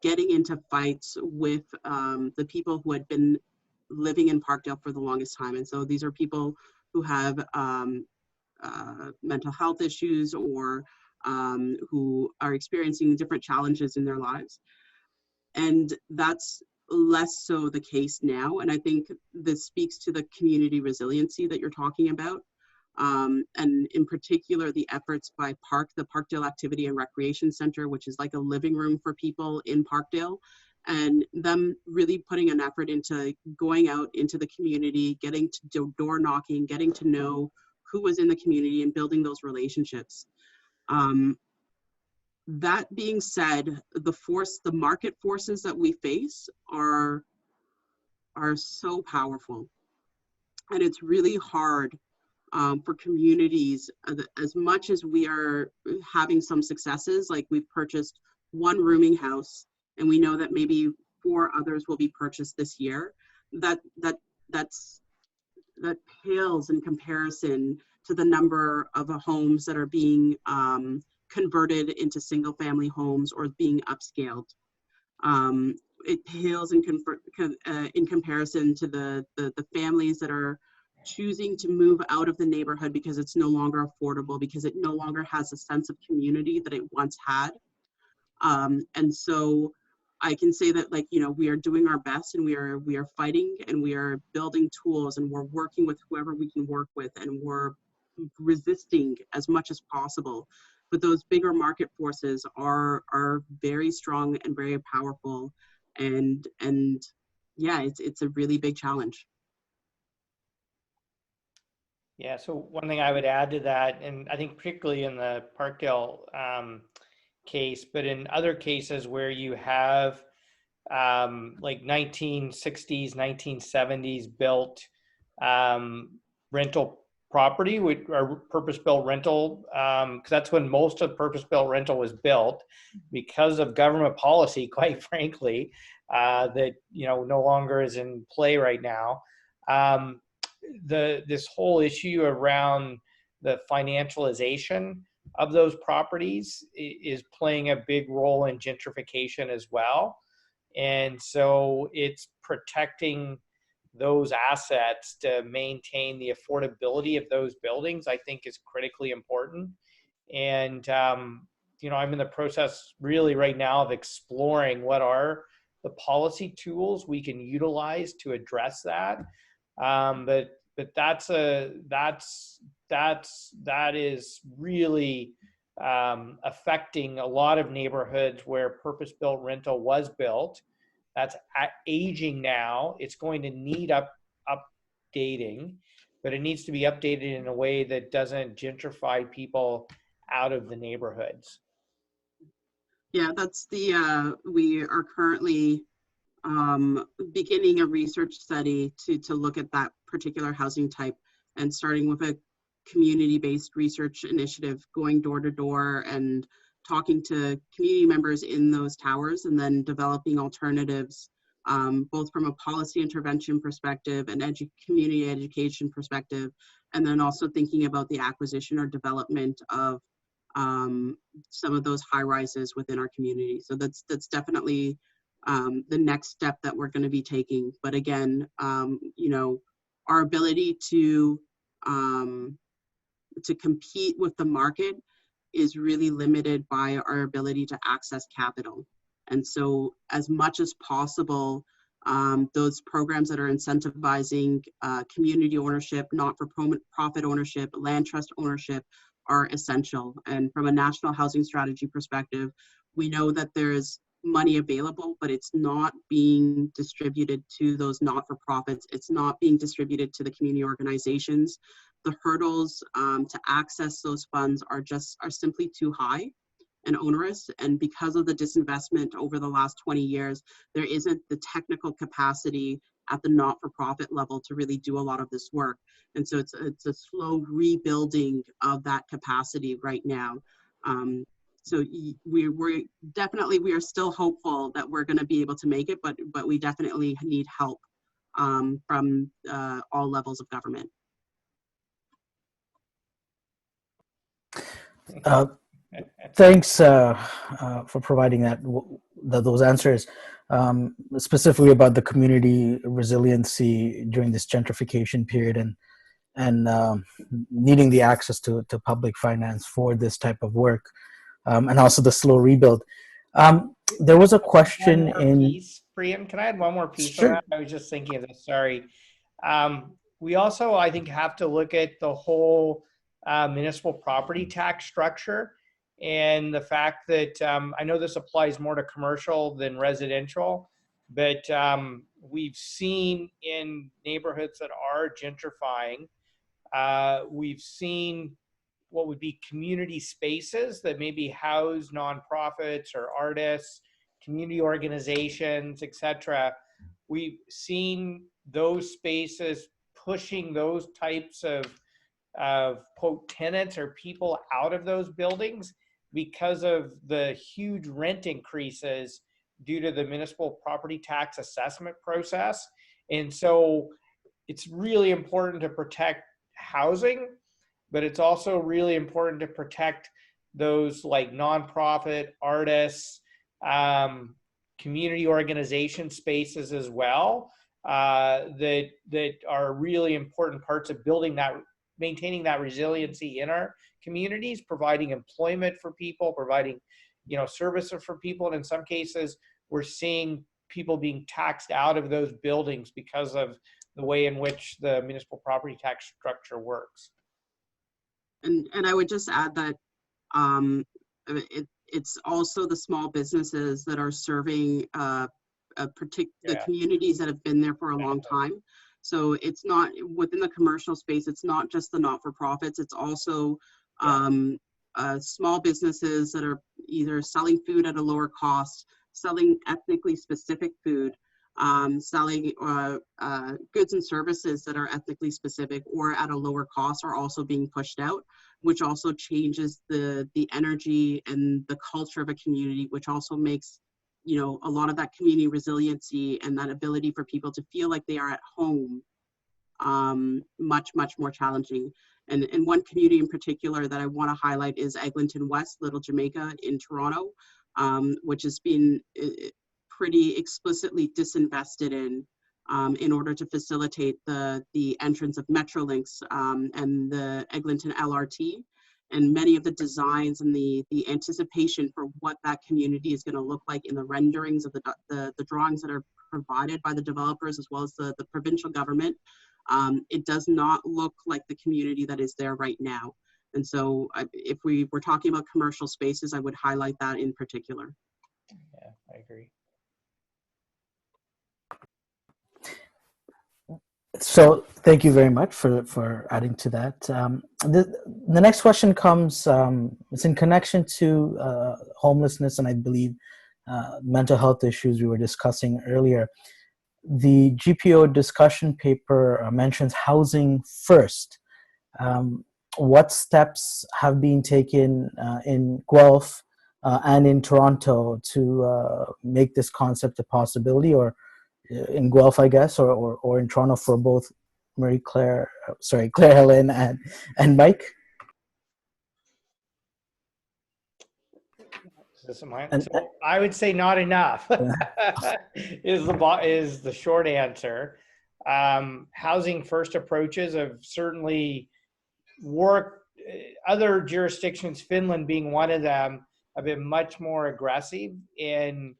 getting into fights with the people who had been living in Parkdale for the longest time. And so these are people who have mental health issues, or who are experiencing different challenges in their lives. And that's less so the case now. And I think this speaks to the community resiliency that you're talking about. And in particular, the efforts by the Parkdale Activity and Recreation Center, which is like a living room for people in Parkdale, and them really putting an effort into going out into the community, getting to door knocking, getting to know who was in the community and building those relationships. That being said, the market forces that we face are so powerful, and it's really hard for communities, as much as we are having some successes, like we've purchased one rooming house, and we know that maybe 4 others will be purchased this year, that pales in comparison to the number of homes that are being converted into single family homes or being upscaled. It pales in comparison to the families that are choosing to move out of the neighborhood because it's no longer affordable, because it no longer has a sense of community that it once had. And so I can say that, like, you know, we are doing our best, and we are fighting, and we are building tools, and we're working with whoever we can work with, and we're resisting as much as possible. But those bigger market forces are very strong and very powerful, and yeah, it's a really big challenge. Yeah, so one thing I would add to that, and I think particularly in the Parkdale case, but in other cases where you have like 1960s, 1970s built rental property, or purpose-built rental, because that's when most of purpose-built rental was built, because of government policy, quite frankly, that, you know, no longer is in play right now. This whole issue around the financialization of those properties is playing a big role in gentrification as well. And so it's protecting those assets to maintain the affordability of those buildings, I think, is critically important. And, you know, I'm in the process really right now of exploring what are the policy tools we can utilize to address that. But that is really affecting a lot of neighborhoods where purpose-built rental was built. That's aging now. It's going to need updating, but it needs to be updated in a way that doesn't gentrify people out of the neighborhoods. Yeah, that's we are currently beginning a research study to look at that particular housing type, and starting with a community-based research initiative, going door to door and talking to community members in those towers, and then developing alternatives, both from a policy intervention perspective and community education perspective, and then also thinking about the acquisition or development of some of those high rises within our community. So that's definitely the next step that we're going to be taking. But again, you know, our ability to compete with the market is really limited by our ability to access capital. And so as much as possible, those programs that are incentivizing community ownership, not-for-profit ownership, land trust ownership are essential. And from a national housing strategy perspective, we know that there's money available, but it's not being distributed to those not-for-profits. It's not being distributed to the community organizations. The hurdles to access those funds are simply too high and onerous. And because of the disinvestment over the last 20 years, there isn't the technical capacity at the not-for-profit level to really do a lot of this work. And so it's a slow rebuilding of that capacity right now. So we are still hopeful that we're going to be able to make it, but we definitely need help from all levels of government. Thanks for providing those answers, specifically about the community resiliency during this gentrification period, and needing the access to public finance for this type of work, and also the slow rebuild. There was a question in... Priyan, can I add one more piece? Sure. On that? I was just thinking of this, sorry. We also, I think, have to look at the whole municipal property tax structure, and the fact that I know this applies more to commercial than residential, but we've seen in neighborhoods that are gentrifying, we've seen what would be community spaces that maybe house nonprofits or artists, community organizations, etc. We've seen those spaces pushing those types of quote tenants or people out of those buildings because of the huge rent increases due to the municipal property tax assessment process. And so it's really important to protect housing, but it's also really important to protect those like nonprofit artists, community organization spaces as well, that are really important parts of building that, maintaining that resiliency in our communities, providing employment for people, providing, you know, services for people. And in some cases, we're seeing people being taxed out of those buildings because of the way in which the municipal property tax structure works. And I would just add that it's also the small businesses that are serving the communities that have been there for a long time. So it's not within the commercial space, it's not just the not-for-profits, it's also small businesses that are either selling food at a lower cost, selling ethnically specific food, selling goods and services that are ethnically specific or at a lower cost are also being pushed out, which also changes the energy and the culture of a community, which also makes, you know, a lot of that community resiliency and that ability for people to feel like they are at home much more challenging. And one community in particular that I want to highlight is Eglinton West, Little Jamaica in Toronto, which has been pretty explicitly disinvested in order to facilitate the entrance of Metrolinx and the Eglinton LRT. And many of the designs and the anticipation for what that community is going to look like in the renderings of the drawings that are provided by the developers as well as the provincial government, it does not look like the community that is there right now. And so if we were talking about commercial spaces, I would highlight that in particular. Yeah, I agree. So thank you very much for adding to that. The next question comes, it's in connection to homelessness and I believe mental health issues we were discussing earlier. The GPO discussion paper mentions housing first. What steps have been taken in Guelph and in Toronto to make this concept a possibility, or in Guelph, I guess, or in Toronto for both Claire Helen and Mike? So I would say not enough is the short answer. Housing first approaches have certainly worked. Other jurisdictions, Finland being one of them, have been much more aggressive in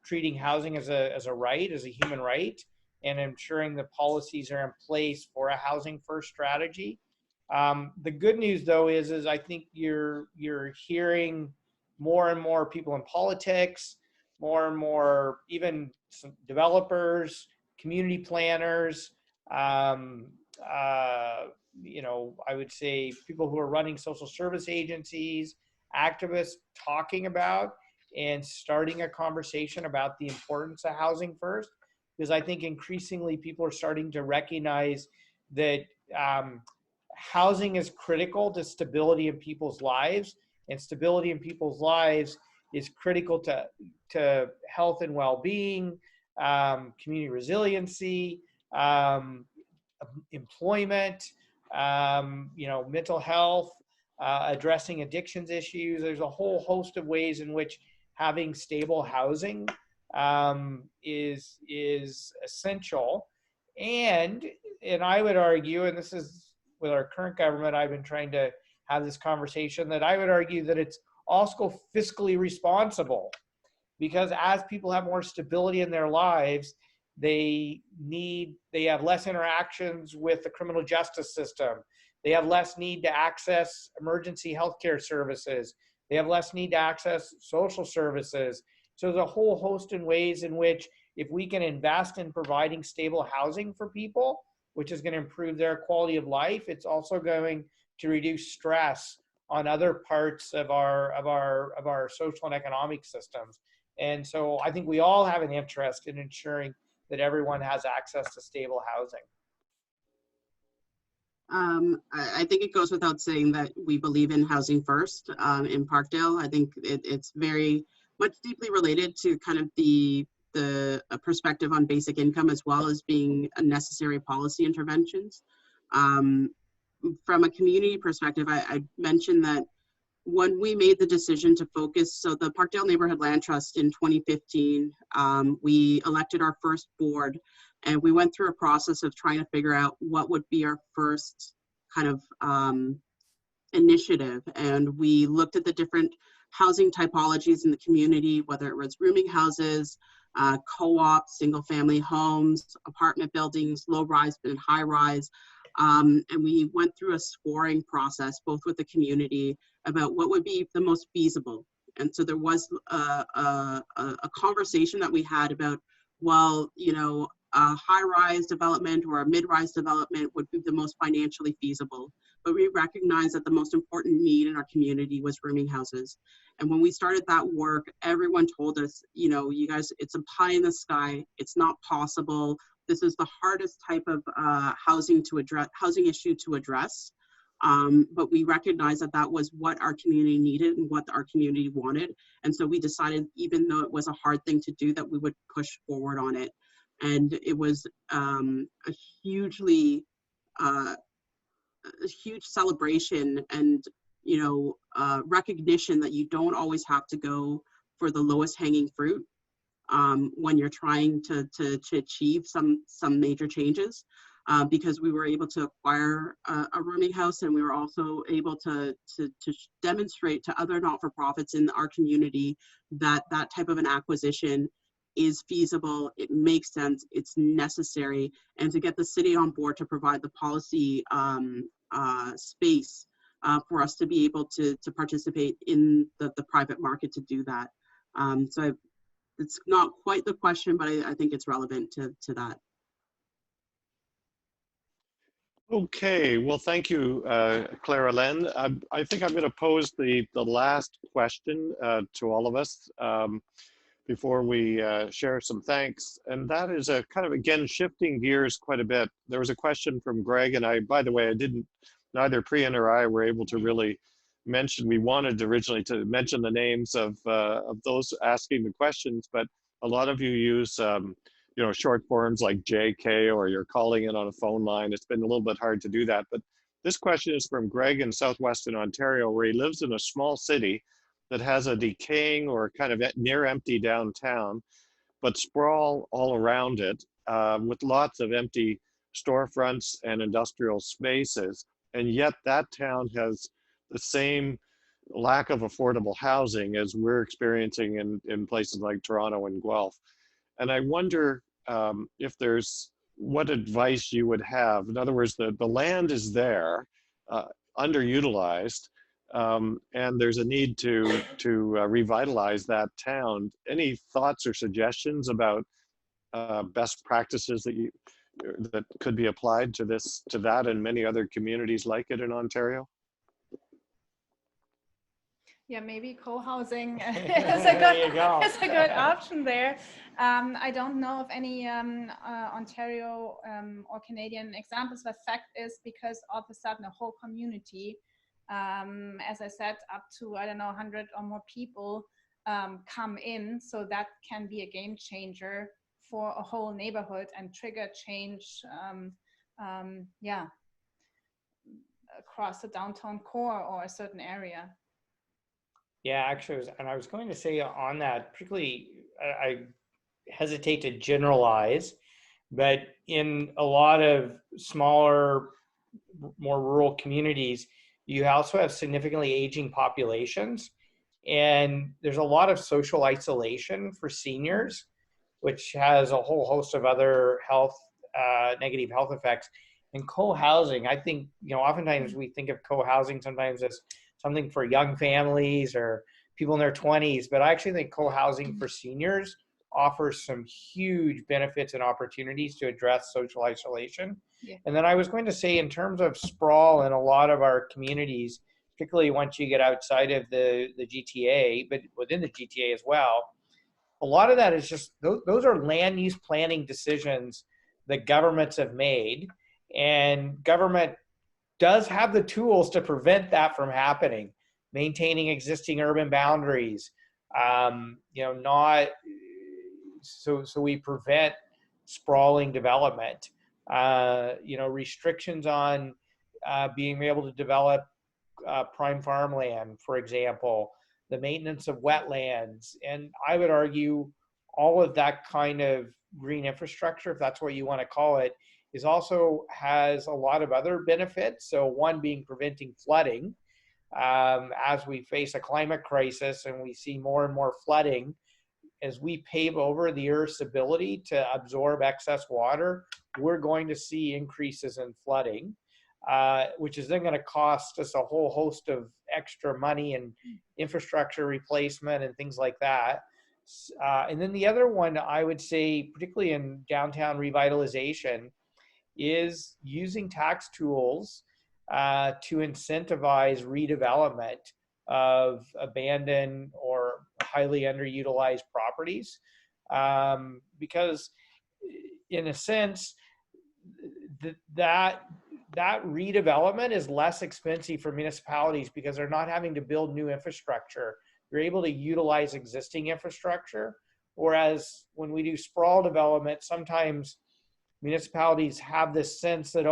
treating housing as a right, as a human right, and ensuring the policies are in place for a housing first strategy. The good news, though, is I think you're hearing more and more people in politics, more and more even some developers, community planners, you know, I would say people who are running social service agencies, activists talking about and starting a conversation about the importance of housing first, because I think increasingly people are starting to recognize that housing is critical to stability in people's lives, and stability in people's lives is critical to health and well-being, community resiliency, employment, you know, mental health, addressing addictions issues. There's a whole host of ways in which having stable housing is essential. And I would argue, and this is with our current government, I've been trying to have this conversation, that I would argue that it's also fiscally responsible, because as people have more stability in their lives, they have less interactions with the criminal justice system. They have less need to access emergency healthcare services. They have less need to access social services. So there's a whole host of ways in which, if we can invest in providing stable housing for people, which is going to improve their quality of life, it's also going to reduce stress on other parts of our social and economic systems. And so I think we all have an interest in ensuring that everyone has access to stable housing. I think it goes without saying that we believe in housing first in Parkdale. I think it's very much deeply related to kind of the perspective on basic income, as well as being a necessary policy interventions. Um, from a community perspective, I mentioned that when we made the decision to focus, so the Parkdale Neighborhood Land Trust in 2015, we elected our first board, and we went through a process of trying to figure out what would be our first kind of initiative. And we looked at the different housing typologies in the community, whether it was rooming houses, co-ops, single family homes, apartment buildings, low rise and high rise. And we went through a scoring process, both with the community, about what would be the most feasible. And so there was a conversation that we had about, well, you know, a high-rise development or a mid-rise development would be the most financially feasible. But we recognized that the most important need in our community was rooming houses. And when we started that work, everyone told us, you know, you guys, it's a pie in the sky. It's not possible. This is the hardest type of housing issue to address. But we recognized that that was what our community needed and what our community wanted. And so we decided, even though it was a hard thing to do, that we would push forward on it. And it was a hugely, a huge celebration and, you know, recognition that you don't always have to go for the lowest hanging fruit when you're trying to achieve some major changes, because we were able to acquire a rooming house, and we were also able to demonstrate to other not-for-profits in our community that that type of an acquisition is feasible, it makes sense, it's necessary, and to get the city on board to provide the policy space for us to be able to participate in the private market to do that. So it's not quite the question, but I think it's relevant to that. Okay, well, thank you, Clara Len. I think I'm going to pose the last question to all of us before we share some thanks. And that is a kind of, again, shifting gears quite a bit. There was a question from Greg, and I, by the way, neither Priya nor I were able to really mention, we wanted originally to mention the names of those asking the questions, but a lot of you use you know, short forms like JK, or you're calling in on a phone line. It's been a little bit hard to do that. But this question is from Greg in southwestern Ontario, where he lives in a small city that has a decaying or kind of near empty downtown, but sprawl all around it with lots of empty storefronts and industrial spaces. And yet that town has the same lack of affordable housing as we're experiencing in places like Toronto and Guelph. And I wonder if there's, what advice you would have. In other words, the land is there, underutilized, and there's a need to revitalize that town. Any thoughts or suggestions about best practices that could be applied to that and many other communities like it in Ontario? Yeah, maybe co-housing is a good option there. I don't know of any Ontario or Canadian examples, but fact is, because all of a sudden a whole community, as I said, up to, I don't know, 100 or more people come in, so that can be a game changer for a whole neighborhood and trigger change, yeah, across the downtown core or a certain area. Yeah, actually, I was going to say on that, particularly, I hesitate to generalize, but in a lot of smaller, more rural communities, you also have significantly aging populations, and there's a lot of social isolation for seniors, which has a whole host of other negative health effects. And co-housing, I think, you know, oftentimes we think of co-housing sometimes as something for young families or people in their 20s, but I actually think co-housing for seniors offers some huge benefits and opportunities to address social isolation. Yeah. And then I was going to say, in terms of sprawl in a lot of our communities, particularly once you get outside of the GTA, but within the GTA as well, a lot of that is just, those are land use planning decisions that governments have made, and government does have the tools to prevent that from happening, maintaining existing urban boundaries, not so we prevent sprawling development, restrictions on being able to develop prime farmland, for example, the maintenance of wetlands. And I would argue all of that kind of green infrastructure, if that's what you want to call it, is also has a lot of other benefits. So one being preventing flooding. As we face a climate crisis and we see more and more flooding, as we pave over the Earth's ability to absorb excess water, we're going to see increases in flooding, which is then going to cost us a whole host of extra money and infrastructure replacement and things like that. And then the other one, I would say, particularly in downtown revitalization, is using tax tools to incentivize redevelopment of abandoned or highly underutilized properties. Because in a sense, that redevelopment is less expensive for municipalities because they're not having to build new infrastructure. You're able to utilize existing infrastructure. Whereas when we do sprawl development, sometimes municipalities have this sense that,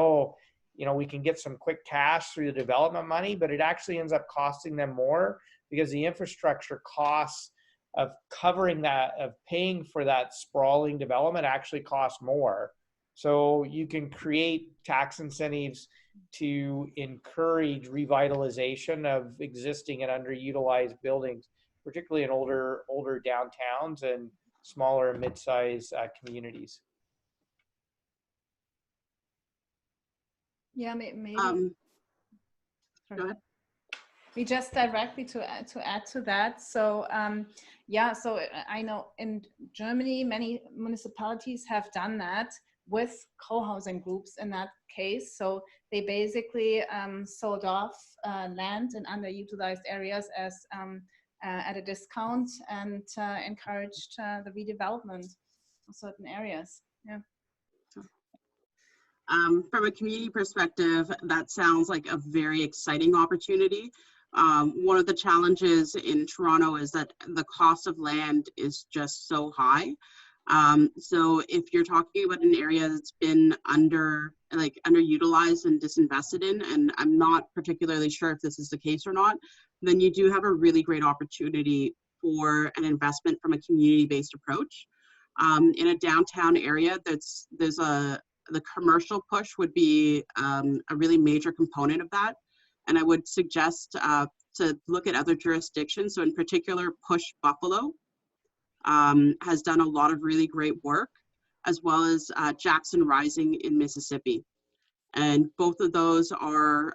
we can get some quick cash through the development money, but it actually ends up costing them more because the infrastructure costs of covering that, of paying for that sprawling development actually costs more. So you can create tax incentives to encourage revitalization of existing and underutilized buildings, particularly in older downtowns and smaller and mid-sized communities. Yeah, maybe. Go ahead. We just directly to add to that. So so I know in Germany, many municipalities have done that with co-housing groups in that case. So they basically sold off land in underutilized areas as at a discount and encouraged the redevelopment of certain areas. Yeah. From a community perspective, that sounds like a very exciting opportunity. One of the challenges in Toronto is that the cost of land is just so high. So if you're talking about an area that's been underutilized and disinvested in, and I'm not particularly sure if this is the case or not, then you do have a really great opportunity for an investment from a community-based approach. In a downtown area, the commercial push would be a really major component of that. And I would suggest to look at other jurisdictions. So in particular, Push Buffalo has done a lot of really great work, as well as Jackson Rising in Mississippi. And both of those are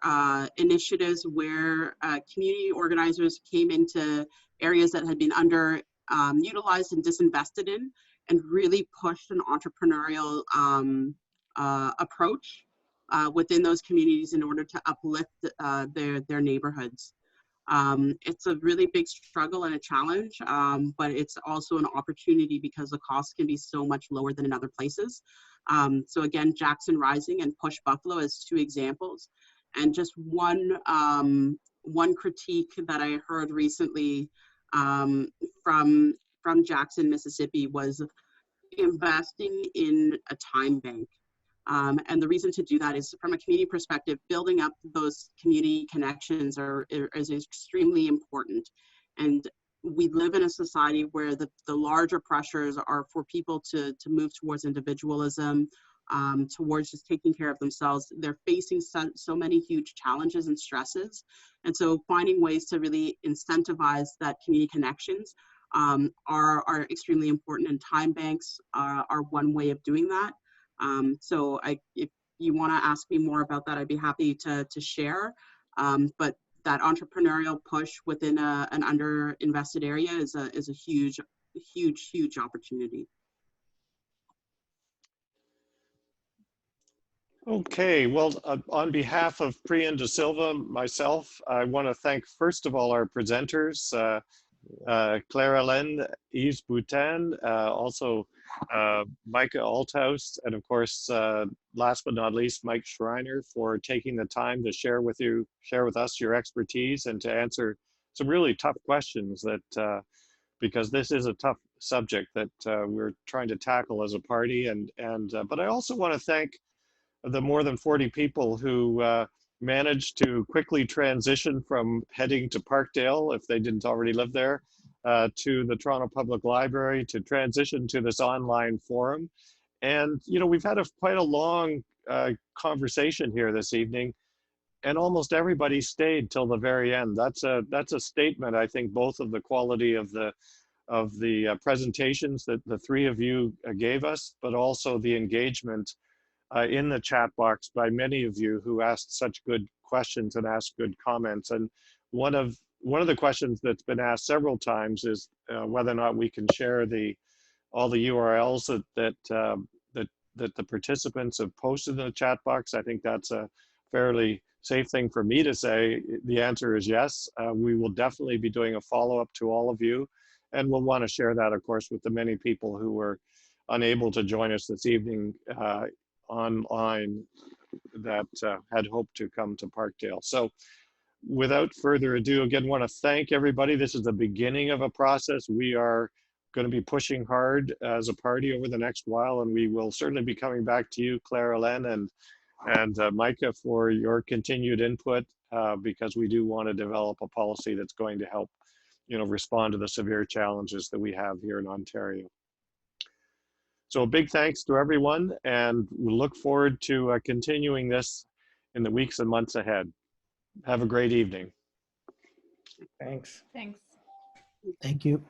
initiatives where community organizers came into areas that had been underutilized and disinvested in, and really pushed an entrepreneurial approach within those communities in order to uplift their neighborhoods. It's a really big struggle and a challenge, but it's also an opportunity because the costs can be so much lower than in other places. So again, Jackson Rising and Push Buffalo as two examples. And just one critique that I heard recently from Jackson, Mississippi was investing in a time bank. And the reason to do that is, from a community perspective, building up those community connections is extremely important. And we live in a society where the larger pressures are for people to move towards individualism, towards just taking care of themselves. They're facing so many huge challenges and stresses. And so finding ways to really incentivize that community connections are extremely important, and time banks are one way of doing that. So if you want to ask me more about that, I'd be happy to share. But that entrepreneurial push within an underinvested area is a huge opportunity. Okay, well, on behalf of Priyan De Silva, myself, I want to thank, first of all, our presenters, Claire-Hélène Yves Boutin, also Micah Althaus, and of course, last but not least, Mike Schreiner, for taking the time to share with us your expertise and to answer some really tough questions that, because this is a tough subject that we're trying to tackle as a party. But I also want to thank the more than 40 people who managed to quickly transition from heading to Parkdale, if they didn't already live there, to the Toronto Public Library, to transition to this online forum. And, you know, we've had quite a long conversation here this evening, and almost everybody stayed till the very end. That's a statement, I think, both of the quality of the presentations that the three of you gave us, but also the engagement in the chat box by many of you who asked such good questions and asked good comments. And one of the questions that's been asked several times is whether or not we can share all the URLs that the participants have posted in the chat box. I think that's a fairly safe thing for me to say. The answer is yes. We will definitely be doing a follow-up to all of you, and we'll want to share that, of course, with the many people who were unable to join us this evening online that had hoped to come to Parkdale. So without further ado, again, want to thank everybody. This is the beginning of a process. We are going to be pushing hard as a party over the next while, and we will certainly be coming back to you, Claire-Hélène and Micah, for your continued input, because we do want to develop a policy that's going to help, you know, respond to the severe challenges that we have here in Ontario. So a big thanks to everyone, and we look forward to continuing this in the weeks and months ahead. Have a great evening. Thanks. Thanks. Thank you.